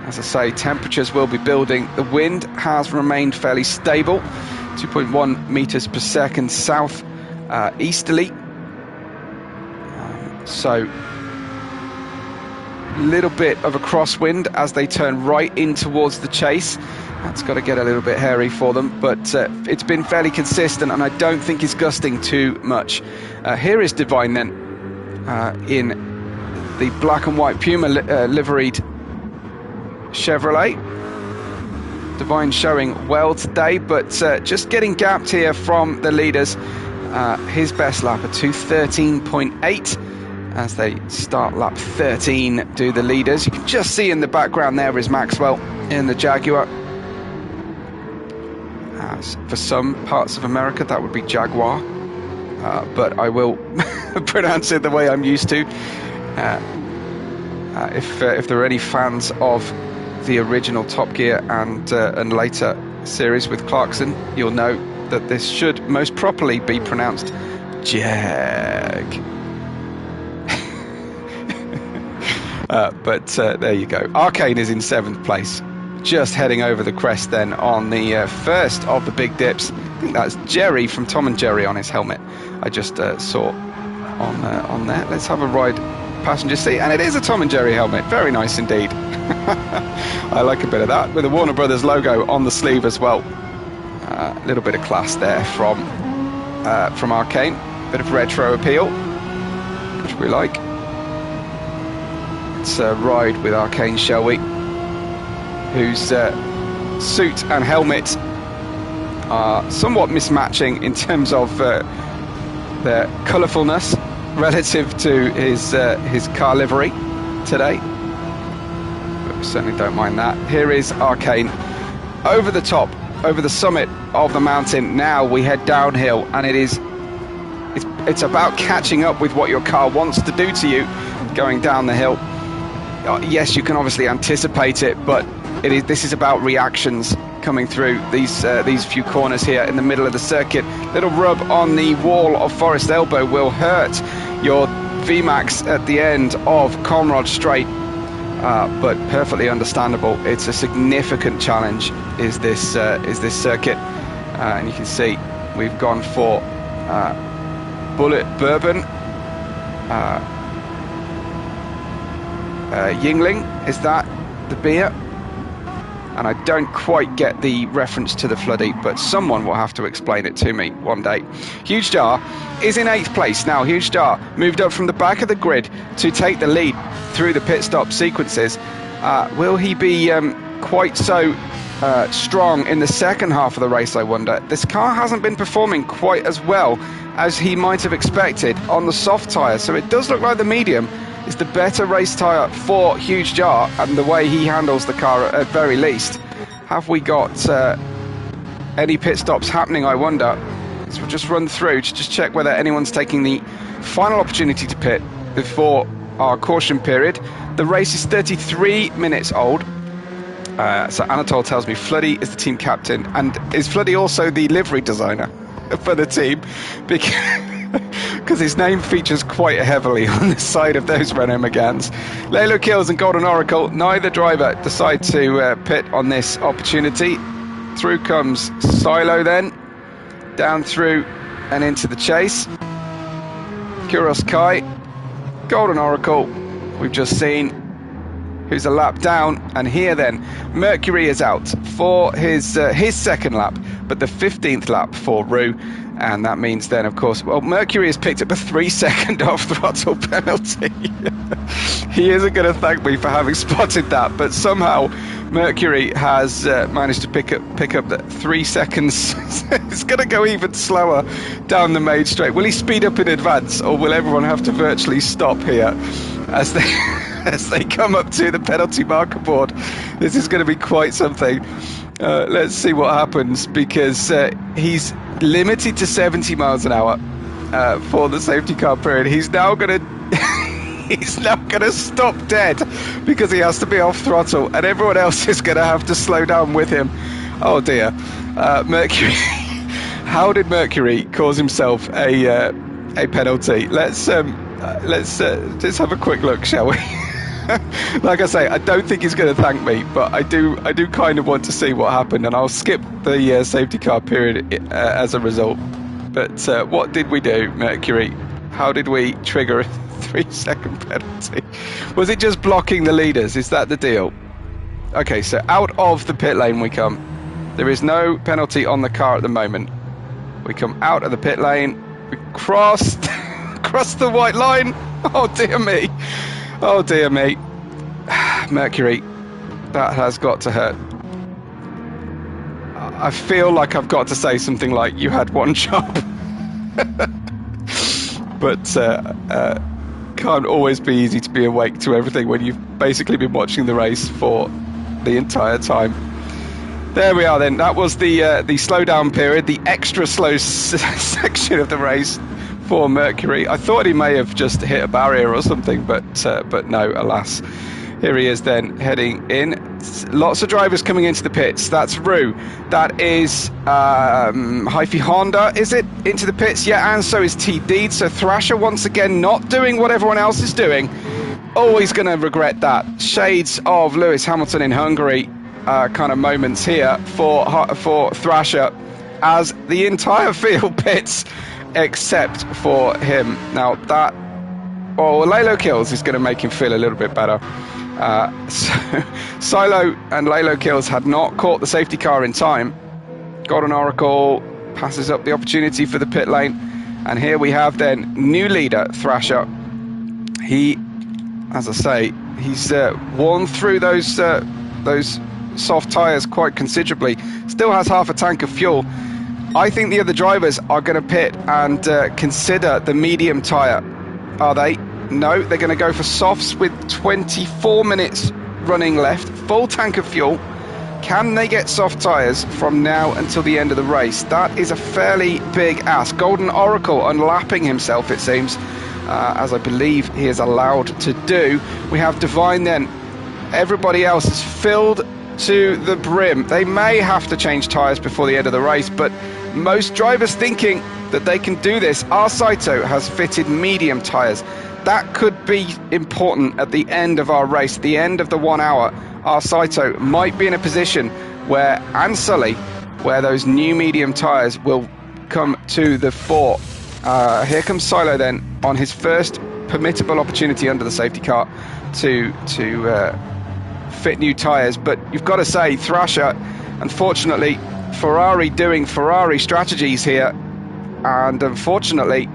As I say, temperatures will be building. The wind has remained fairly stable, 2.1 meters per second south easterly. So a little bit of a crosswind as they turn right in towards the chase. That's got to get a little bit hairy for them, but it's been fairly consistent, and I don't think it's gusting too much. Here is Deviant then in the black and white Puma liveried Chevrolet. Deviant showing well today, but just getting gapped here from the leaders. His best lap, a 2:13.8, as they start lap 13, do the leaders. You can just see in the background there is Maxwell in the Jaguar. As for some parts of America, that would be Jaguar, but I will pronounce it the way I'm used to. If there are any fans of the original Top Gear and later series with Clarkson, you'll know that this should most properly be pronounced Jag. But there you go. Arcane is in 7th place, just heading over the crest then on the first of the big dips. I think that's Jerry from Tom and Jerry on his helmet. I just saw on there. Let's have a ride passenger seat, and it is a Tom and Jerry helmet. Very nice indeed. I like a bit of that with the Warner Brothers logo on the sleeve as well. A little bit of class there from Arcane. Bit of retro appeal, which we like. Let's ride with Arcane, shall we? Whose suit and helmet are somewhat mismatching in terms of their colourfulness relative to his car livery today. But we certainly don't mind that. Here is Arcane over the top, over the summit of the mountain. Now we head downhill, and it's about catching up with what your car wants to do to you going down the hill. Yes, you can obviously anticipate it, but this is about reactions coming through these few corners here in the middle of the circuit. Little rub on the wall of Forest Elbow will hurt your VMAX at the end of Conrod Straight, but perfectly understandable. It's a significant challenge, is this circuit, and you can see we've gone for Bullet Bourbon. Yingling, is that the beer? and I don't quite get the reference to the Floody, but someone will have to explain it to me one day. Huge Jar is in 8th place. Now, Huge Jar moved up from the back of the grid to take the lead through the pit stop sequences. Will he be quite so strong in the second half of the race, I wonder? This car hasn't been performing quite as well as he might have expected on the soft tyre, so it does look like the medium is the better race tyre for Huge Jar and the way he handles the car at very least. Have we got any pit stops happening, I wonder? So we'll just run through to just check whether anyone's taking the final opportunity to pit before our caution period. The race is 33 minutes old. So Anatole tells me Floody is the team captain, and is Floody also the livery designer for the team? Because his name features quite heavily on the side of those Renault Meganes. Lalo Kills and Golden Oracle, neither driver decide to pit on this opportunity. Through comes Silo then, down through and into the chase. Kuros Kai, Golden Oracle, we've just seen, who's a lap down, and here then Mercury is out for his second lap, but the 15th lap for Roux. And that means then, of course, well, Mercury has picked up a 3-second off-throttle penalty. He isn't going to thank me for having spotted that, but somehow Mercury has managed to pick up that 3 seconds. It's going to go even slower down the main straight. Will he speed up in advance, or will everyone have to virtually stop here as they come up to the penalty marker board? This is going to be quite something. Let's see what happens, because he's limited to 70 miles an hour for the safety car period. He's now going to stop dead because he has to be off throttle, and everyone else is going to have to slow down with him. Oh dear. Mercury. How did Mercury cause himself a penalty? Let's just have a quick look, shall we? Like I say, I don't think he's going to thank me, but I do kind of want to see what happened, and I'll skip the safety car period as a result. But what did we do, Mercury? How did we trigger a 3-second penalty? Was it just blocking the leaders? Is that the deal? Okay, so out of the pit lane we come. There is no penalty on the car at the moment. We come out of the pit lane. We crossed the white line. Oh dear me. Oh dear me. Mercury, that has got to hurt. I feel like I've got to say something like, you had one job. But can't always be easy to be awake to everything when you've basically been watching the race for the entire time. There we are then. That was the slowdown period, the extra slow section of the race for Mercury. I thought he may have just hit a barrier or something, but no, alas. Here he is then heading in. Lots of drivers coming into the pits. That's Roux. That is Hyphy Honda, is it? Into the pits, yeah, and so is T-Deed. So Thrasher once again not doing what everyone else is doing. Always going to regret that. Shades of Lewis Hamilton in Hungary kind of moments here for Thrasher, as the entire field pits except for him. Now that, Lalo Kills is going to make him feel a little bit better. So Silo and Lalo Kills had not caught the safety car in time. Golden Oracle passes up the opportunity for the pit lane, and here we have then new leader Thrasher. He, as I say, he's worn through those soft tyres quite considerably. Still has half a tank of fuel. I think the other drivers are going to pit and consider the medium tyre. Are they? No, they're going to go for softs with 24 minutes running left, full tank of fuel. Can they get soft tyres from now until the end of the race? That is a fairly big ask. Golden Oracle unlapping himself, it seems, as I believe he is allowed to do. We have Deviant then. Everybody else is filled to the brim. They may have to change tyres before the end of the race, but most drivers thinking that they can do this. Our Saito has fitted medium tyres. That could be important at the end of our race, the end of the 1 hour. Our Saito might be in a position where, and Sully, where those new medium tyres will come to the fore. Here comes Silo then on his first permittable opportunity under the safety car to fit new tyres. But you've got to say, Thrasher, unfortunately, Ferrari doing Ferrari strategies here, and unfortunately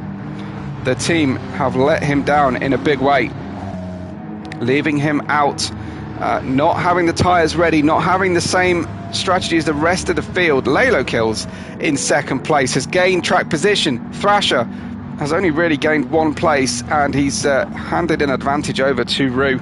the team have let him down in a big way, leaving him out, not having the tyres ready, not having the same strategy as the rest of the field. Lalo Kills in second place, has gained track position. Thrasher has only really gained one place, and he's handed an advantage over to Roux,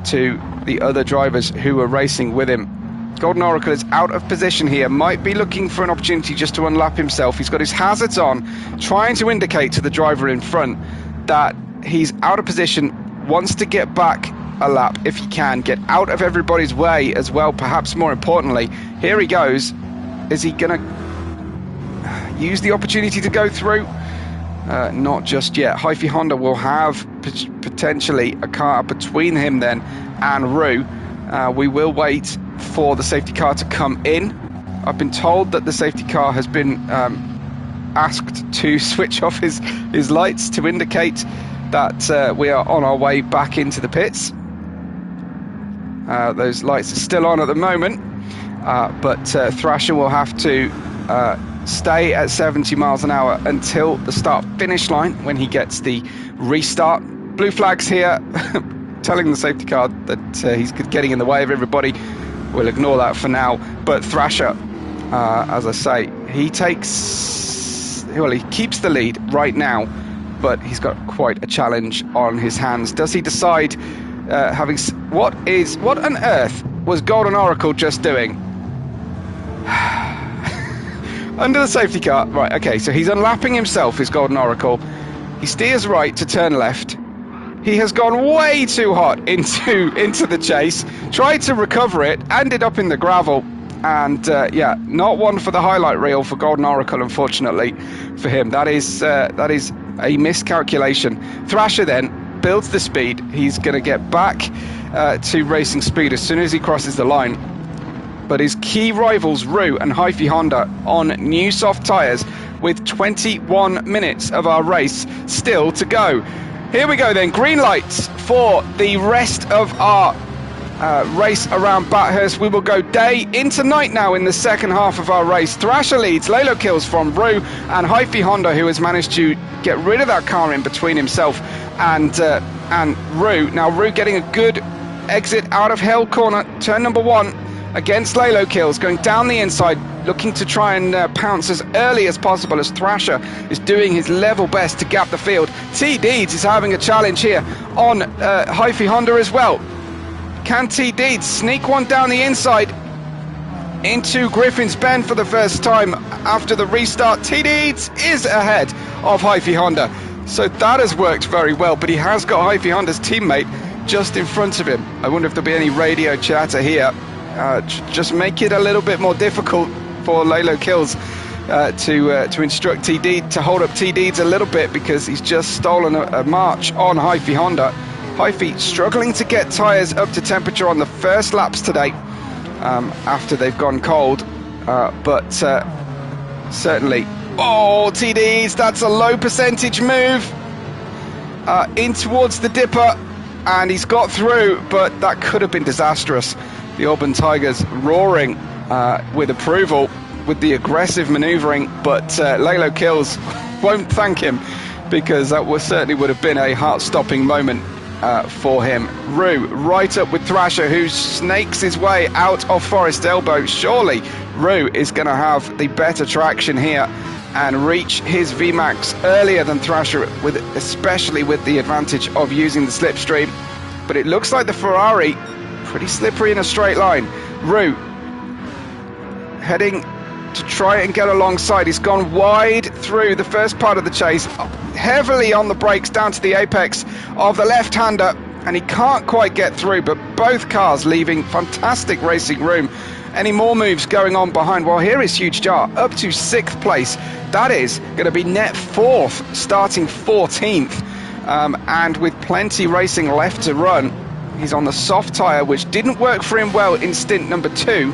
to the other drivers who were racing with him. Golden Oracle is out of position here, might be looking for an opportunity just to unlap himself. He's got his hazards on, trying to indicate to the driver in front that he's out of position, wants to get back a lap if he can, get out of everybody's way as well, perhaps more importantly. Here he goes. Is he going to use the opportunity to go through? Not just yet. Hyphy Honda will have potentially a car between him then and Roux. We will wait for the safety car to come in. I've been told that the safety car has been asked to switch off his lights to indicate that we are on our way back into the pits. Those lights are still on at the moment, but Thrasher will have to stay at 70 miles an hour until the start-finish line when he gets the restart. Blue flags here telling the safety car that he's getting in the way of everybody. We'll ignore that for now. But Thrasher, as I say, he keeps the lead right now, but he's got quite a challenge on his hands. Does he decide, what on earth was Golden Oracle just doing? Under the safety car, right, okay, so he's unlapping himself, his Golden Oracle. He steers right to turn left. He has gone way too hot into the chase, tried to recover it, ended up in the gravel, and yeah, not one for the highlight reel for Golden Oracle, unfortunately for him. That is a miscalculation. Thrasher then builds the speed. He's going to get back to racing speed as soon as he crosses the line. But his key rivals, Roux and Hyphy Honda, on new soft tyres with 21 minutes of our race still to go. Here we go then, green lights for the rest of our race around Bathurst. We will go day into night now in the second half of our race. Thrasher leads, Lalo Kills from Roux, and Hyphy Honda, who has managed to get rid of that car in between himself and Roux. Now Roux getting a good exit out of Hell Corner, turn number 1. Against Lalo Kills, going down the inside, looking to try and pounce as early as possible as Thrasher is doing his level best to gap the field. T Deeds is having a challenge here on Hyphy Honda as well. Can T Deeds sneak one down the inside into Griffin's Bend for the first time after the restart? T Deeds is ahead of Hyphy Honda, so that has worked very well, but he has got Hyphy Honda's teammate just in front of him. I wonder if there'll be any radio chatter here. Just make it a little bit more difficult for Lalo Kills to instruct TD to hold up T Deeds a little bit, because he's just stolen a march on Hyphy Honda. Hyphy struggling to get tyres up to temperature on the first laps today after they've gone cold, but certainly, oh, T Deeds, that's a low percentage move in towards the dipper, and he's got through, but that could have been disastrous. The Auburn Tigers roaring with approval with the aggressive manoeuvring, but Lalo Kills won't thank him, because that certainly would have been a heart-stopping moment for him. Roux right up with Thrasher, who snakes his way out of Forest Elbow. Surely Roux is going to have the better traction here and reach his VMAX earlier than Thrasher, especially with the advantage of using the slipstream. But it looks like the Ferrari pretty slippery in a straight line. Roux heading to try and get alongside. He's gone wide through the first part of the chase, heavily on the brakes down to the apex of the left-hander, and he can't quite get through, but both cars leaving fantastic racing room. Any more moves going on behind? Well, here is Huge Jar up to 6th place. That is going to be net 4th, starting 14th, and with plenty racing left to run. He's on the soft tyre, which didn't work for him well in stint number 2,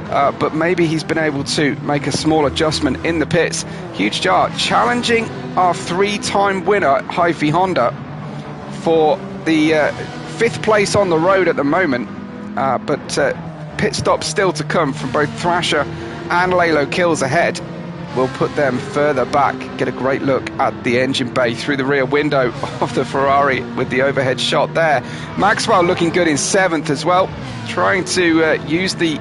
but maybe he's been able to make a small adjustment in the pits. Huge Jar challenging our 3-time winner, Hyphy Honda, for the 5th place on the road at the moment. but pit stops still to come from both Thrasher and Lalo Kills ahead. We'll put them further back, get a great look at the engine bay through the rear window of the Ferrari with the overhead shot there. Maxwell looking good in 7th as well, trying to use the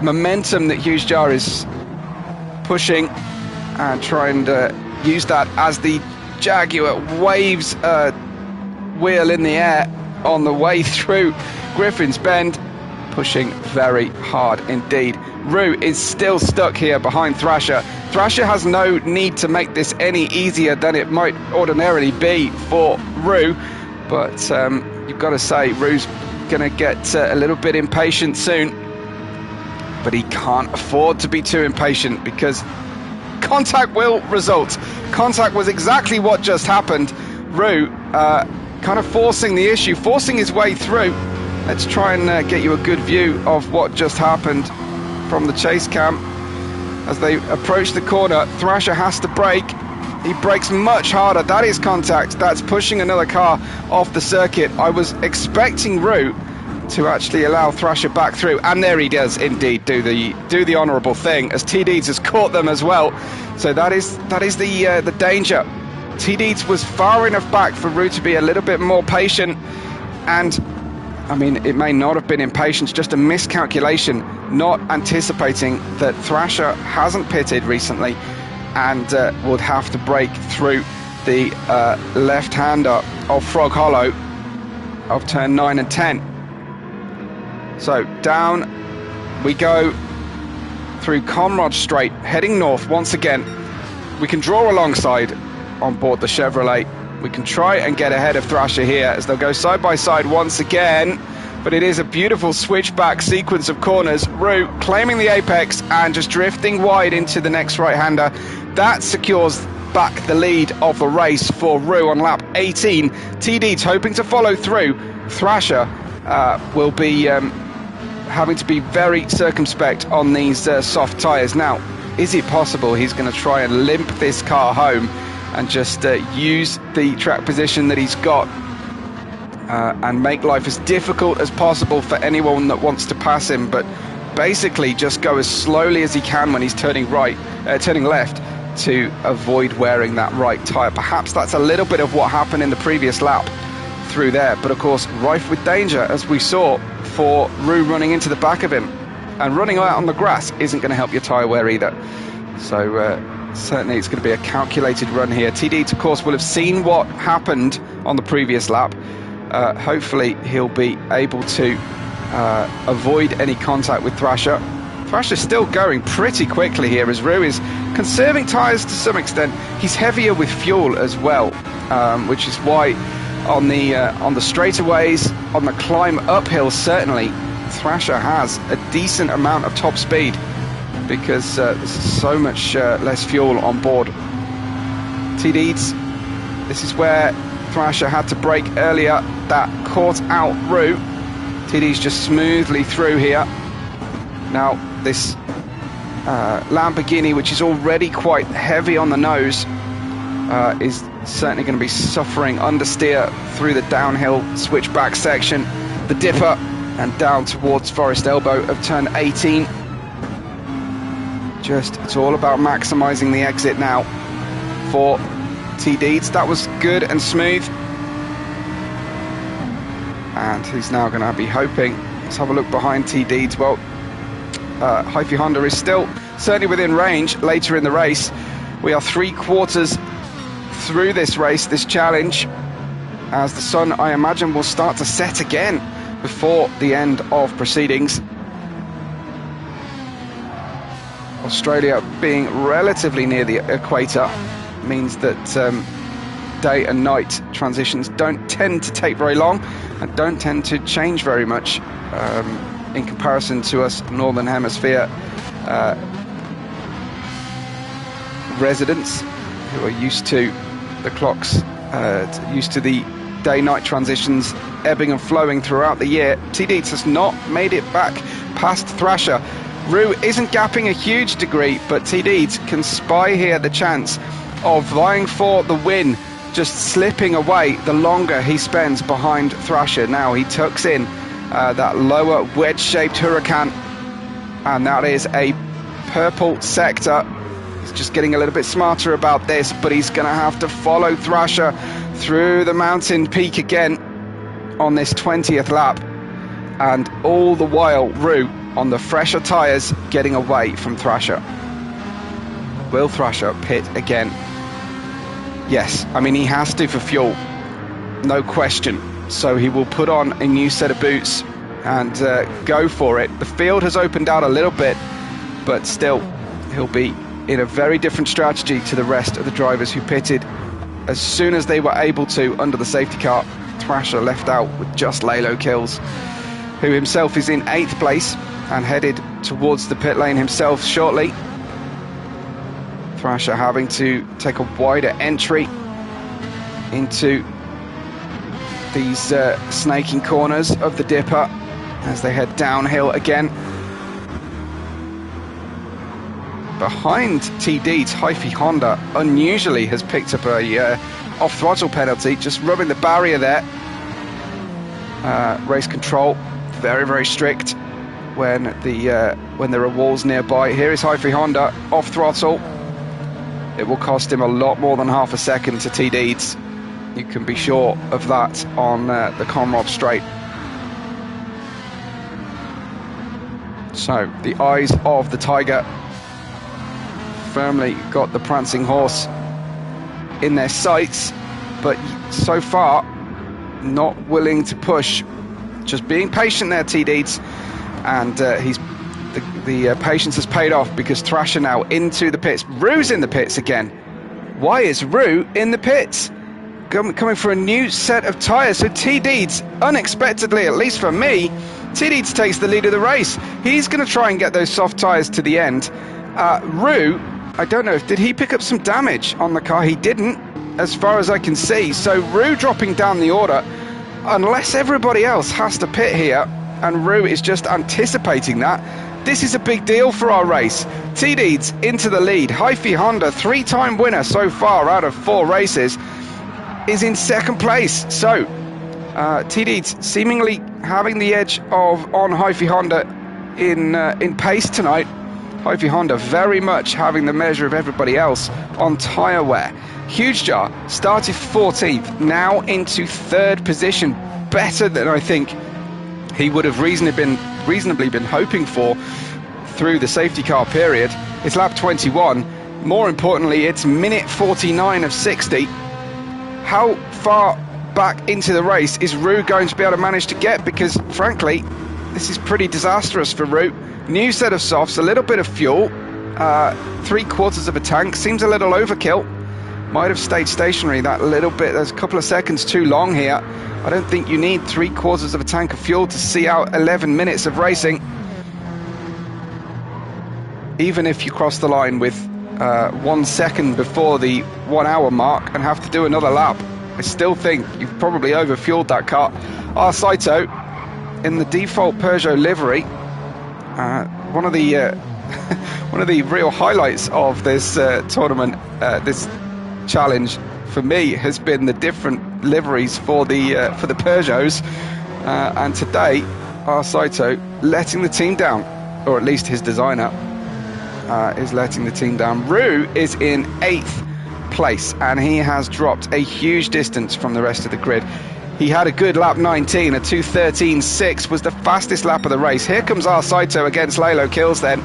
momentum that Hughes Jar is pushing and try and use that as the Jaguar waves a wheel in the air on the way through Griffin's Bend, pushing very hard indeed. Rue is still stuck here behind Thrasher. Thrasher has no need to make this any easier than it might ordinarily be for Rue, but you've got to say Rue's going to get a little bit impatient soon, but he can't afford to be too impatient because contact will result. Contact was exactly what just happened. Rue kind of forcing the issue, forcing his way through. Let's try and get you a good view of what just happened from the chase cam. As they approach the corner, Thrasher has to brake. He brakes much harder. That is contact. That's pushing another car off the circuit. I was expecting Rue to actually allow Thrasher back through, and there he does indeed do the honourable thing, as T Deeds has caught them as well. So that is the danger. T Deeds was far enough back for Rue to be a little bit more patient, and I mean, it may not have been impatience, just a miscalculation, not anticipating that Thrasher hasn't pitted recently and would have to break through the left-hander of Frog Hollow of turn 9 and 10. So down we go through Comrade Straight, heading north once again. We can draw alongside on board the Chevrolet. We can try and get ahead of Thrasher here as they'll go side by side once again, but it is a beautiful switchback sequence of corners. Rue claiming the apex and just drifting wide into the next right-hander. That secures back the lead of the race for Rue on lap 18. T Deeds hoping to follow through. Thrasher will be having to be very circumspect on these soft tyres. Now, is it possible he's going to try and limp this car home and just use the track position that he's got and make life as difficult as possible for anyone that wants to pass him, but basically just go as slowly as he can when he's turning left to avoid wearing that right tyre? Perhaps that's a little bit of what happened in the previous lap through there, but of course rife with danger, as we saw, for Rue running into the back of him, and running out on the grass isn't going to help your tyre wear either. So certainly it's going to be a calculated run here. T Deeds, of course, will have seen what happened on the previous lap. Hopefully he'll be able to avoid any contact with Thrasher. Thrasher's still going pretty quickly here as Rue is conserving tyres to some extent. He's heavier with fuel as well, which is why on the straightaways, on the climb uphill, certainly Thrasher has a decent amount of top speed, because there's so much less fuel on board. T Deeds, this is where Thrasher had to brake earlier. That caught out Rue. T Deeds just smoothly through here. Now this Lamborghini, which is already quite heavy on the nose, is certainly going to be suffering understeer through the downhill switchback section, the dipper, and down towards Forest Elbow of turn 18. It's all about maximising the exit now for T Deeds. That was good and smooth, and he's now going to be hoping. Let's have a look behind T Deeds. Well, Hyphy Honda is still certainly within range later in the race. We are 3/4 through this race, this challenge, as the sun, I imagine, will start to set again before the end of proceedings. Australia being relatively near the equator means that day and night transitions don't tend to take very long and don't tend to change very much in comparison to us Northern Hemisphere residents who are used to the clocks, used to the day-night transitions ebbing and flowing throughout the year. T Deeds has not made it back past Thrasher. Rue isn't gapping a huge degree, but T Deeds can spy here the chance of vying for the win, just slipping away the longer he spends behind Thrasher. Now he tucks in that lower wedge-shaped Huracan, and that is a purple sector. He's just getting a little bit smarter about this, but he's going to have to follow Thrasher through the mountain peak again on this 20th lap, and all the while Roux on the fresher tyres getting away from Thrasher. Will Thrasher pit again? Yes, I mean he has to for fuel, no question. So he will put on a new set of boots and go for it. The field has opened out a little bit, but still he'll be in a very different strategy to the rest of the drivers who pitted as soon as they were able to under the safety car. Thrasher left out with just Lalo Kills, who himself is in 8th place and headed towards the pit lane himself shortly. Thrasher having to take a wider entry into these snaking corners of the dipper as they head downhill again. Behind TD's Hyphy Honda unusually has picked up a off throttle penalty, just rubbing the barrier there. Race control very, very strict when there are walls nearby. Here is Hyphy Honda off throttle. It will cost him a lot more than half a second to TD's. You can be sure of that on the Conrod straight. So the eyes of the Tiger firmly got the prancing horse in their sights, but so far not willing to push, just being patient there, TD's, and the patience has paid off because Thrasher now into the pits. Roux's in the pits again. Why is Roux in the pits? Coming for a new set of tyres. So TD's, unexpectedly, at least for me, TD's takes the lead of the race. He's going to try and get those soft tyres to the end. Roux, I don't know, did he pick up some damage on the car? He didn't, as far as I can see. So Roux dropping down the order, unless everybody else has to pit here, and Roux is just anticipating that. This is a big deal for our race. TD's into the lead. Hyphy Honda, 3-time winner so far out of 4 races, is in 2nd place. So TD's seemingly having the edge on Hyphy Honda in pace tonight. Hyphy Honda very much having the measure of everybody else on tyre wear. Huge Jar started 14th, now into 3rd position, better than I think he would have reasonably been hoping for through the safety car period. It's lap 21. More importantly, it's minute 49 of 60. How far back into the race is Roux going to be able to manage to get? Because frankly, this is pretty disastrous for Roux. New set of softs, a little bit of fuel, 3/4 of a tank, seems a little overkill. Might have stayed stationary that little bit. There's a couple of seconds too long here. I don't think you need 3/4 of a tank of fuel to see out 11 minutes of racing. Even if you cross the line with 1 second before the 1 hour mark and have to do another lap, I still think you've probably overfueled that car. Our Saito in the default Peugeot livery. One of the real highlights of this tournament, this challenge for me, has been the different liveries for the Peugeots, and today our Saito letting the team down, or at least his designer is letting the team down. Roux is in 8th place and he has dropped a huge distance from the rest of the grid. He had a good lap 19, a 2:13.6 was the fastest lap of the race. Here comes our Saito against Lalo Kills then.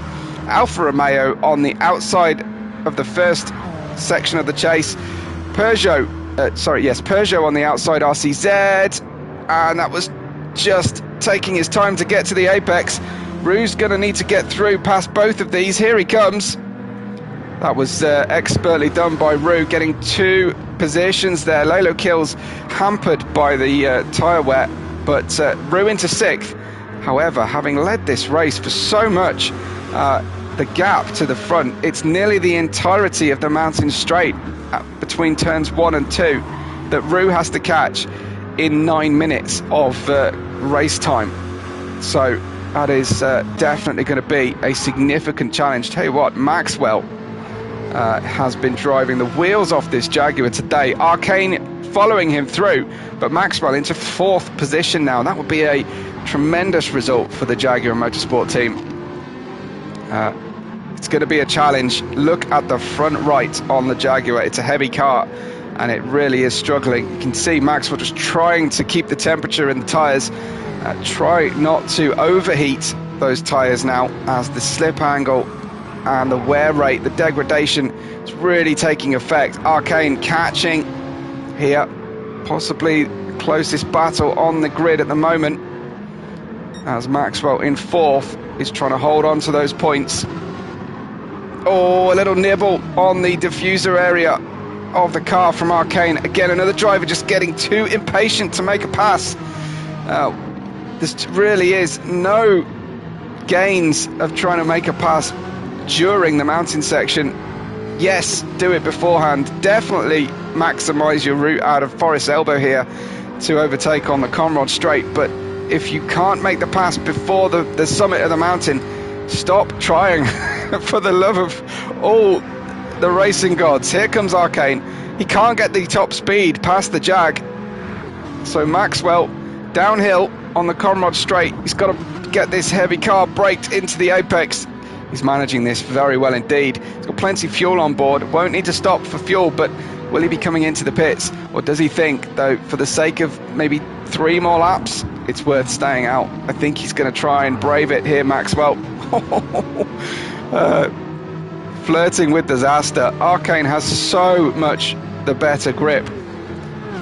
Alfa Romeo on the outside of the first section of the chase. Peugeot on the outside RCZ, and that was just taking his time to get to the apex. Roux's going to need to get through past both of these. Here he comes. That was expertly done by Roux, getting 2 positions there. Lalo Kills hampered by the tyre wear, but Roux into 6th. However, having led this race for so much, the gap to the front, it's nearly the entirety of the mountain straight between turns 1 and 2 that Roux has to catch in 9 minutes of race time. So that is definitely going to be a significant challenge. Tell you what, Maxwell has been driving the wheels off this Jaguar today. Arcane following him through, but Maxwell into 4th position now. That would be a tremendous result for the Jaguar Motorsport team. It's going to be a challenge. Look at the front right on the Jaguar. It's a heavy car and it really is struggling. You can see Maxwell just trying to keep the temperature in the tyres. Try not to overheat those tyres now, as the slip angle and the wear rate, the degradation is really taking effect. Arcane catching here, possibly closest battle on the grid at the moment, as Maxwell in fourth is trying to hold on to those points. Oh, a little nibble on the diffuser area of the car from Arcane. Again, another driver just getting too impatient to make a pass. This really is no gains of trying to make a pass during the mountain section. Yes, do it beforehand. Definitely maximise your route out of Forest Elbow here to overtake on the Conrod Straight. But if you can't make the pass before the summit of the mountain, stop trying. For the love of all the racing gods. Here comes Arcane. He can't get the top speed past the Jag. So Maxwell downhill on the Conrod Straight. He's got to get this heavy car braked into the apex. He's managing this very well indeed. He's got plenty of fuel on board. Won't need to stop for fuel, but will he be coming into the pits? Or does he think, though, for the sake of maybe 3 more laps, it's worth staying out? I think he's going to try and brave it here, Maxwell. Flirting with disaster. Arcane has so much the better grip,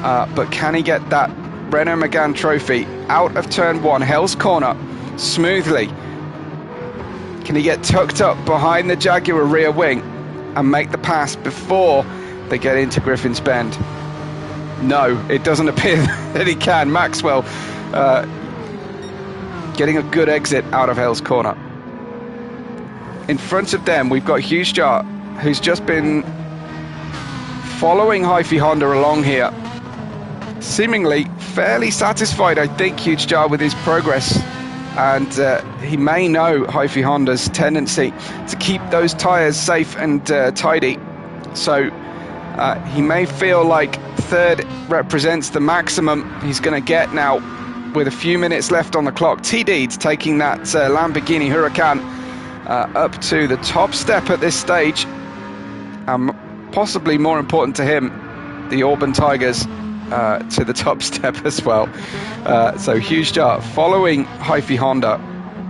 but can he get that Renault Megane trophy out of turn 1, Hell's Corner, smoothly? Can he get tucked up behind the Jaguar rear wing and make the pass before they get into Griffin's Bend? No, it doesn't appear that he can. Maxwell getting a good exit out of Hell's Corner. In front of them, we've got Huge Jar, who's just been following Hyphy Honda along here. Seemingly fairly satisfied, I think, Huge Jar, with his progress. And he may know Hyphy Honda's tendency to keep those tyres safe and tidy. So he may feel like third represents the maximum he's going to get now, with a few minutes left on the clock. TD's taking that Lamborghini Huracan up to the top step at this stage, and possibly more important to him, the Auburn Tigers to the top step as well. So Huge Jar following Hyphy Honda,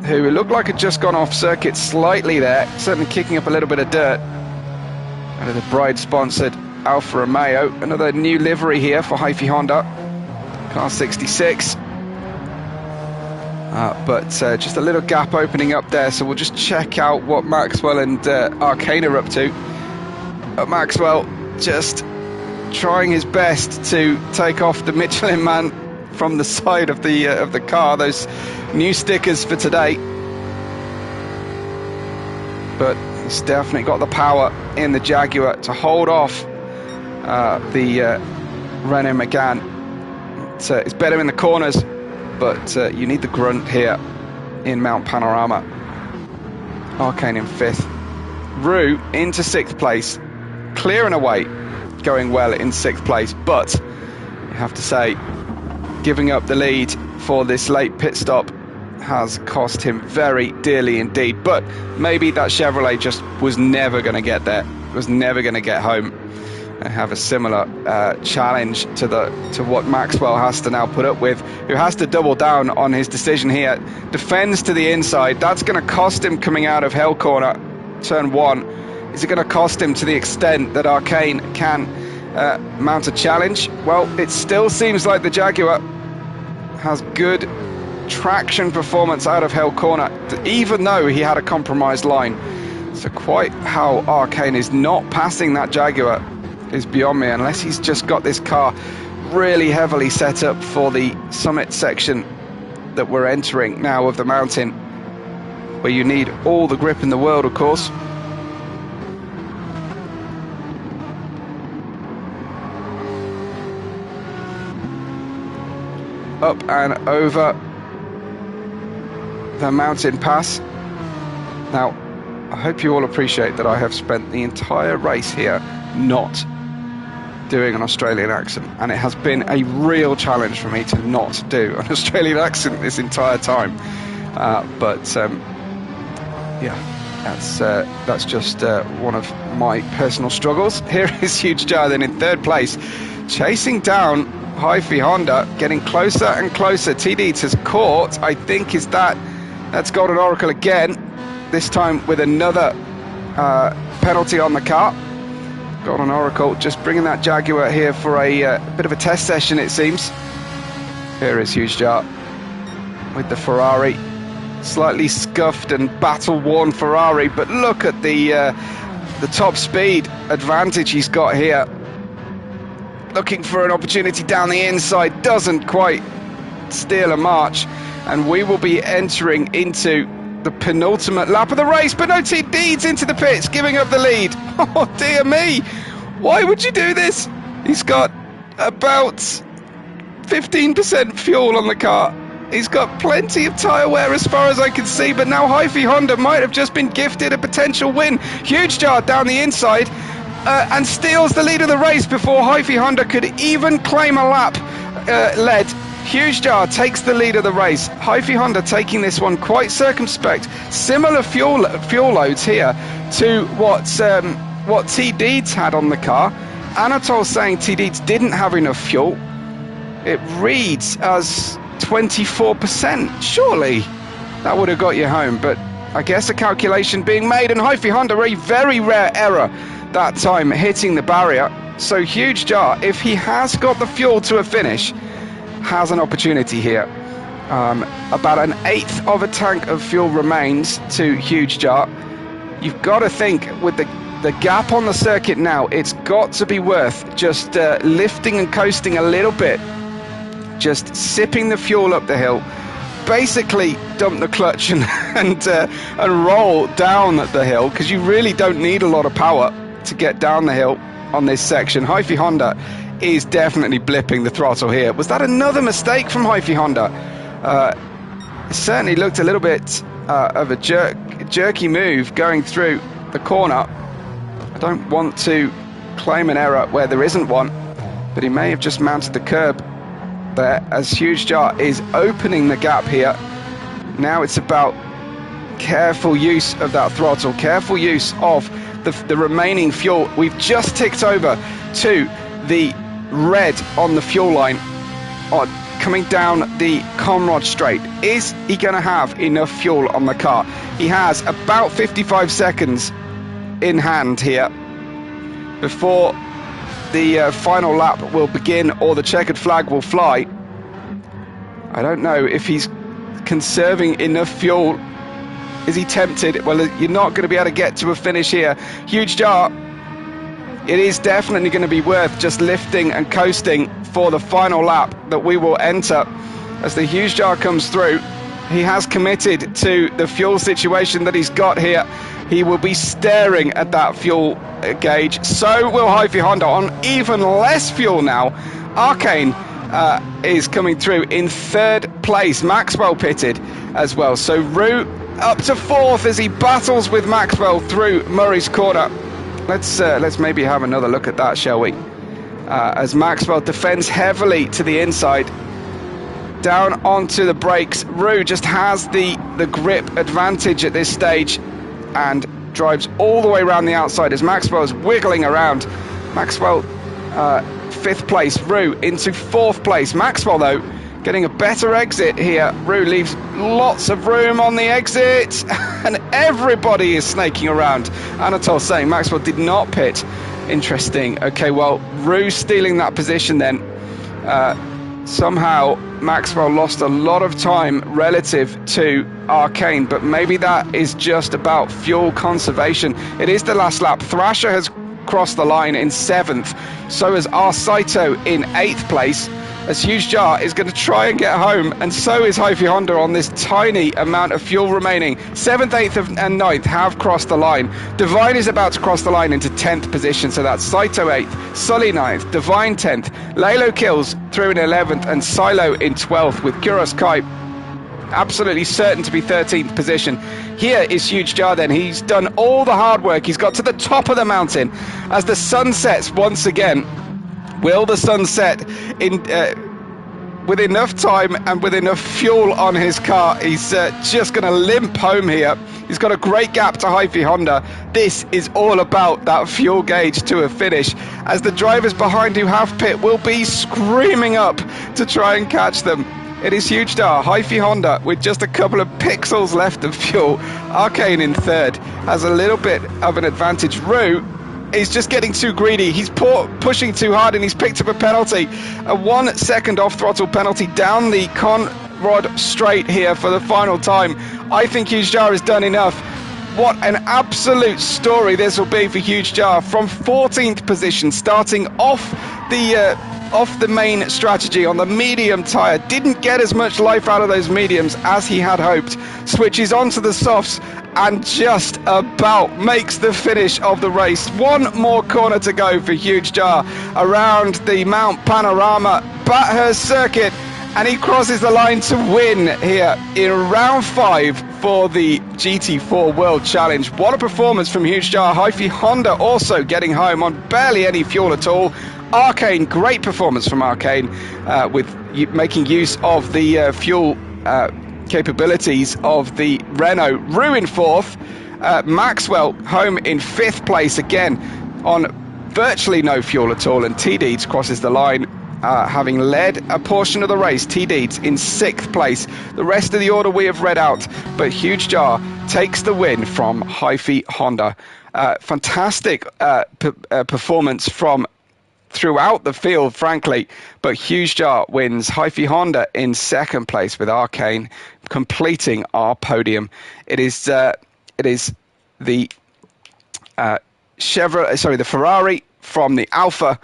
who looked like had just gone off circuit slightly there, certainly kicking up a little bit of dirt. Out of the Bride sponsored Alfa Romeo, another new livery here for Hyphy Honda, car 66. But just a little gap opening up there, so we'll just check out what Maxwell and Arcane are up to. Maxwell just trying his best to take off the Michelin Man from the side of the car, those new stickers for today. But he's definitely got the power in the Jaguar to hold off the Renault Megane. It's better in the corners, but you need the grunt here in Mount Panorama. Arcane in 5th. Rue into 6th place. Clear and away, going well in 6th place, but you have to say, giving up the lead for this late pit stop has cost him very dearly indeed. But maybe that Chevrolet just was never going to get there, was never going to get home and have a similar challenge to what Maxwell has to now put up with, who has to double down on his decision here. Defends to the inside. That's going to cost him coming out of Hell Corner, turn 1. Is it going to cost him to the extent that Arcane can mount a challenge? Well, it still seems like the Jaguar has good traction performance out of Hell Corner, even though he had a compromised line. So quite how Arcane is not passing that Jaguar is beyond me, unless he's just got this car really heavily set up for the summit section that we're entering now of the mountain, where you need all the grip in the world, of course. Up and over the mountain pass. Now, I hope you all appreciate that I have spent the entire race here not doing an Australian accent, and it has been a real challenge for me to not do an Australian accent this entire time. Yeah, that's just one of my personal struggles. Here is Huge Jar then in third place, chasing down Hyphy Honda, getting closer and closer. TD has caught, I think, that's Golden Oracle again, this time with another penalty on the car. Golden Oracle just bringing that Jaguar here for a bit of a test session, it seems. Here is Huge Jar with the Ferrari, slightly scuffed and battle-worn Ferrari, but look at the top speed advantage he's got here. Looking for an opportunity down the inside, doesn't quite steal a march, and we will be entering into the penultimate lap of the race. But no, TD's into the pits, giving up the lead. Oh dear me, why would you do this? He's got about 15% fuel on the car. He's got plenty of tyre wear as far as I can see, but now Hyphy Honda might have just been gifted a potential win. Huge Jar down the inside and steals the lead of the race before Hyphy Honda could even claim a lap led. Huge Jar takes the lead of the race. Hyphy Honda taking this one quite circumspect. Similar fuel loads here to what T-Deeds had on the car. Anatol saying T-Deeds didn't have enough fuel. It reads as 24%. Surely that would have got you home, but I guess a calculation being made, and Hyphy Honda, a very rare error that time, hitting the barrier. So Huge Jar, if he has got the fuel to a finish, has an opportunity here. About an eighth of a tank of fuel remains to Huge Jar. You've got to think with the gap on the circuit now, it's got to be worth just lifting and coasting a little bit, just sipping the fuel up the hill, basically dump the clutch and roll down the hill, because you really don't need a lot of power to get down the hill on this section. Hyphy Honda is definitely blipping the throttle here. Was that another mistake from Hyphy Honda? It certainly looked a little bit of a jerky move going through the corner. I don't want to claim an error where there isn't one, but he may have just mounted the curb there as Huge Jar is opening the gap here. Now it's about careful use of that throttle, careful use of the remaining fuel. We've just ticked over to the red on the fuel line coming down the Conrod straight. Is he going to have enough fuel on the car? He has about 55 seconds in hand here before the final lap will begin or the checkered flag will fly. I don't know if he's conserving enough fuel. Is he tempted? Well, you're not going to be able to get to a finish here. Huge Jar, it is definitely going to be worth just lifting and coasting for the final lap that we will enter. As the Huge Jar comes through, he has committed to the fuel situation that he's got here. He will be staring at that fuel gauge. So will Hyphy Honda on even less fuel now. Arcane is coming through in third place. Maxwell pitted as well. So Rue up to fourth as he battles with Maxwell through Murray's corner. Let's maybe have another look at that, shall we? As Maxwell defends heavily to the inside, down onto the brakes. Rue just has the grip advantage at this stage and drives all the way around the outside as Maxwell's wiggling around. Maxwell fifth place, Rue into fourth place. Maxwell though getting a better exit here. Rue leaves lots of room on the exit and everybody is snaking around. Anatol saying Maxwell did not pit. Interesting. Okay, well, Rue stealing that position then. Somehow Maxwell lost a lot of time relative to Arcane, but maybe that is just about fuel conservation. It is the last lap. Thrasher has crossed the line in seventh, so has Arsaito in eighth place, as Huge Jar is going to try and get home, and so is Hyphy Honda on this tiny amount of fuel remaining. 7th, 8th and 9th have crossed the line. Deviant is about to cross the line into 10th position, so that's Saito 8th, Sully 9th, Deviant 10th, Lalo Kills through in 11th, and Silo in 12th, with Kuros Kai absolutely certain to be 13th position. Here is Huge Jar then. He's done all the hard work. He's got to the top of the mountain as the sun sets once again. Will the sun set in with enough time and with enough fuel on his car? He's just going to limp home here. He's got a great gap to Hyphy Honda. This is all about that fuel gauge to a finish, as the drivers behind who have pit will be screaming up to try and catch them. It is Huge Star, Hyphy Honda, with just a couple of pixels left of fuel. Arcane in third has a little bit of an advantage. Rue is just getting too greedy. He's pushing too hard, and he's picked up a penalty. A 1 second off throttle penalty down the Conrod straight here for the final time. I think Huge Jar has done enough. What an absolute story this will be for Huge Jar, from 14th position, starting off the main strategy on the medium tyre. Didn't get as much life out of those mediums as he had hoped. Switches onto the softs and just about makes the finish of the race. One more corner to go for Huge Jar around the Mount Panorama Bathurst circuit, and he crosses the line to win here in round 5 for the GT4 World Challenge. What a performance from Huge Jar. Hyphy Honda also getting home on barely any fuel at all. Arcane, great performance from Arcane, with making use of the fuel capabilities of the Renault. Rue in 4th, Maxwell home in 5th place again on virtually no fuel at all, and T Deeds crosses the line, having led a portion of the race. T Deeds in 6th place. The rest of the order we have read out, but Huge Jar takes the win from Hyphy Honda. Fantastic performance from throughout the field, frankly, but Huge Jar wins. Hyphy Honda in 2nd place, with Arcane completing our podium. It is the the Ferrari from the Alfa,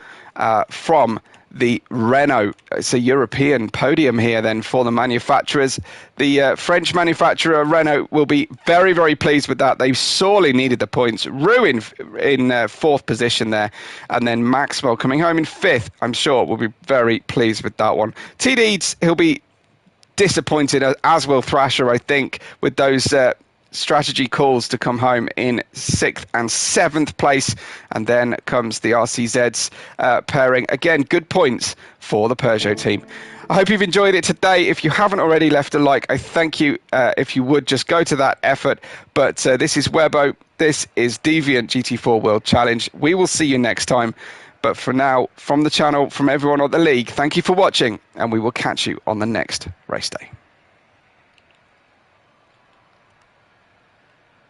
from the Renault. It's a European podium here then for the manufacturers. The French manufacturer Renault will be very, very pleased with that. They sorely needed the points. Rue in 4th position there, and then Maxwell coming home in 5th. I'm sure will be very pleased with that one. T Deeds, he'll be disappointed, as will Thrasher, I think, with those strategy calls to come home in 6th and 7th place. And then comes the RCZ's pairing. Again, good points for the Peugeot team. I hope you've enjoyed it today. If you haven't already left a like, I thank you. If you would just go to that effort. But this is Webbo. This is Deviant GT4 World Challenge. We will see you next time. But for now, from the channel, from everyone at the league, thank you for watching, and we will catch you on the next race day.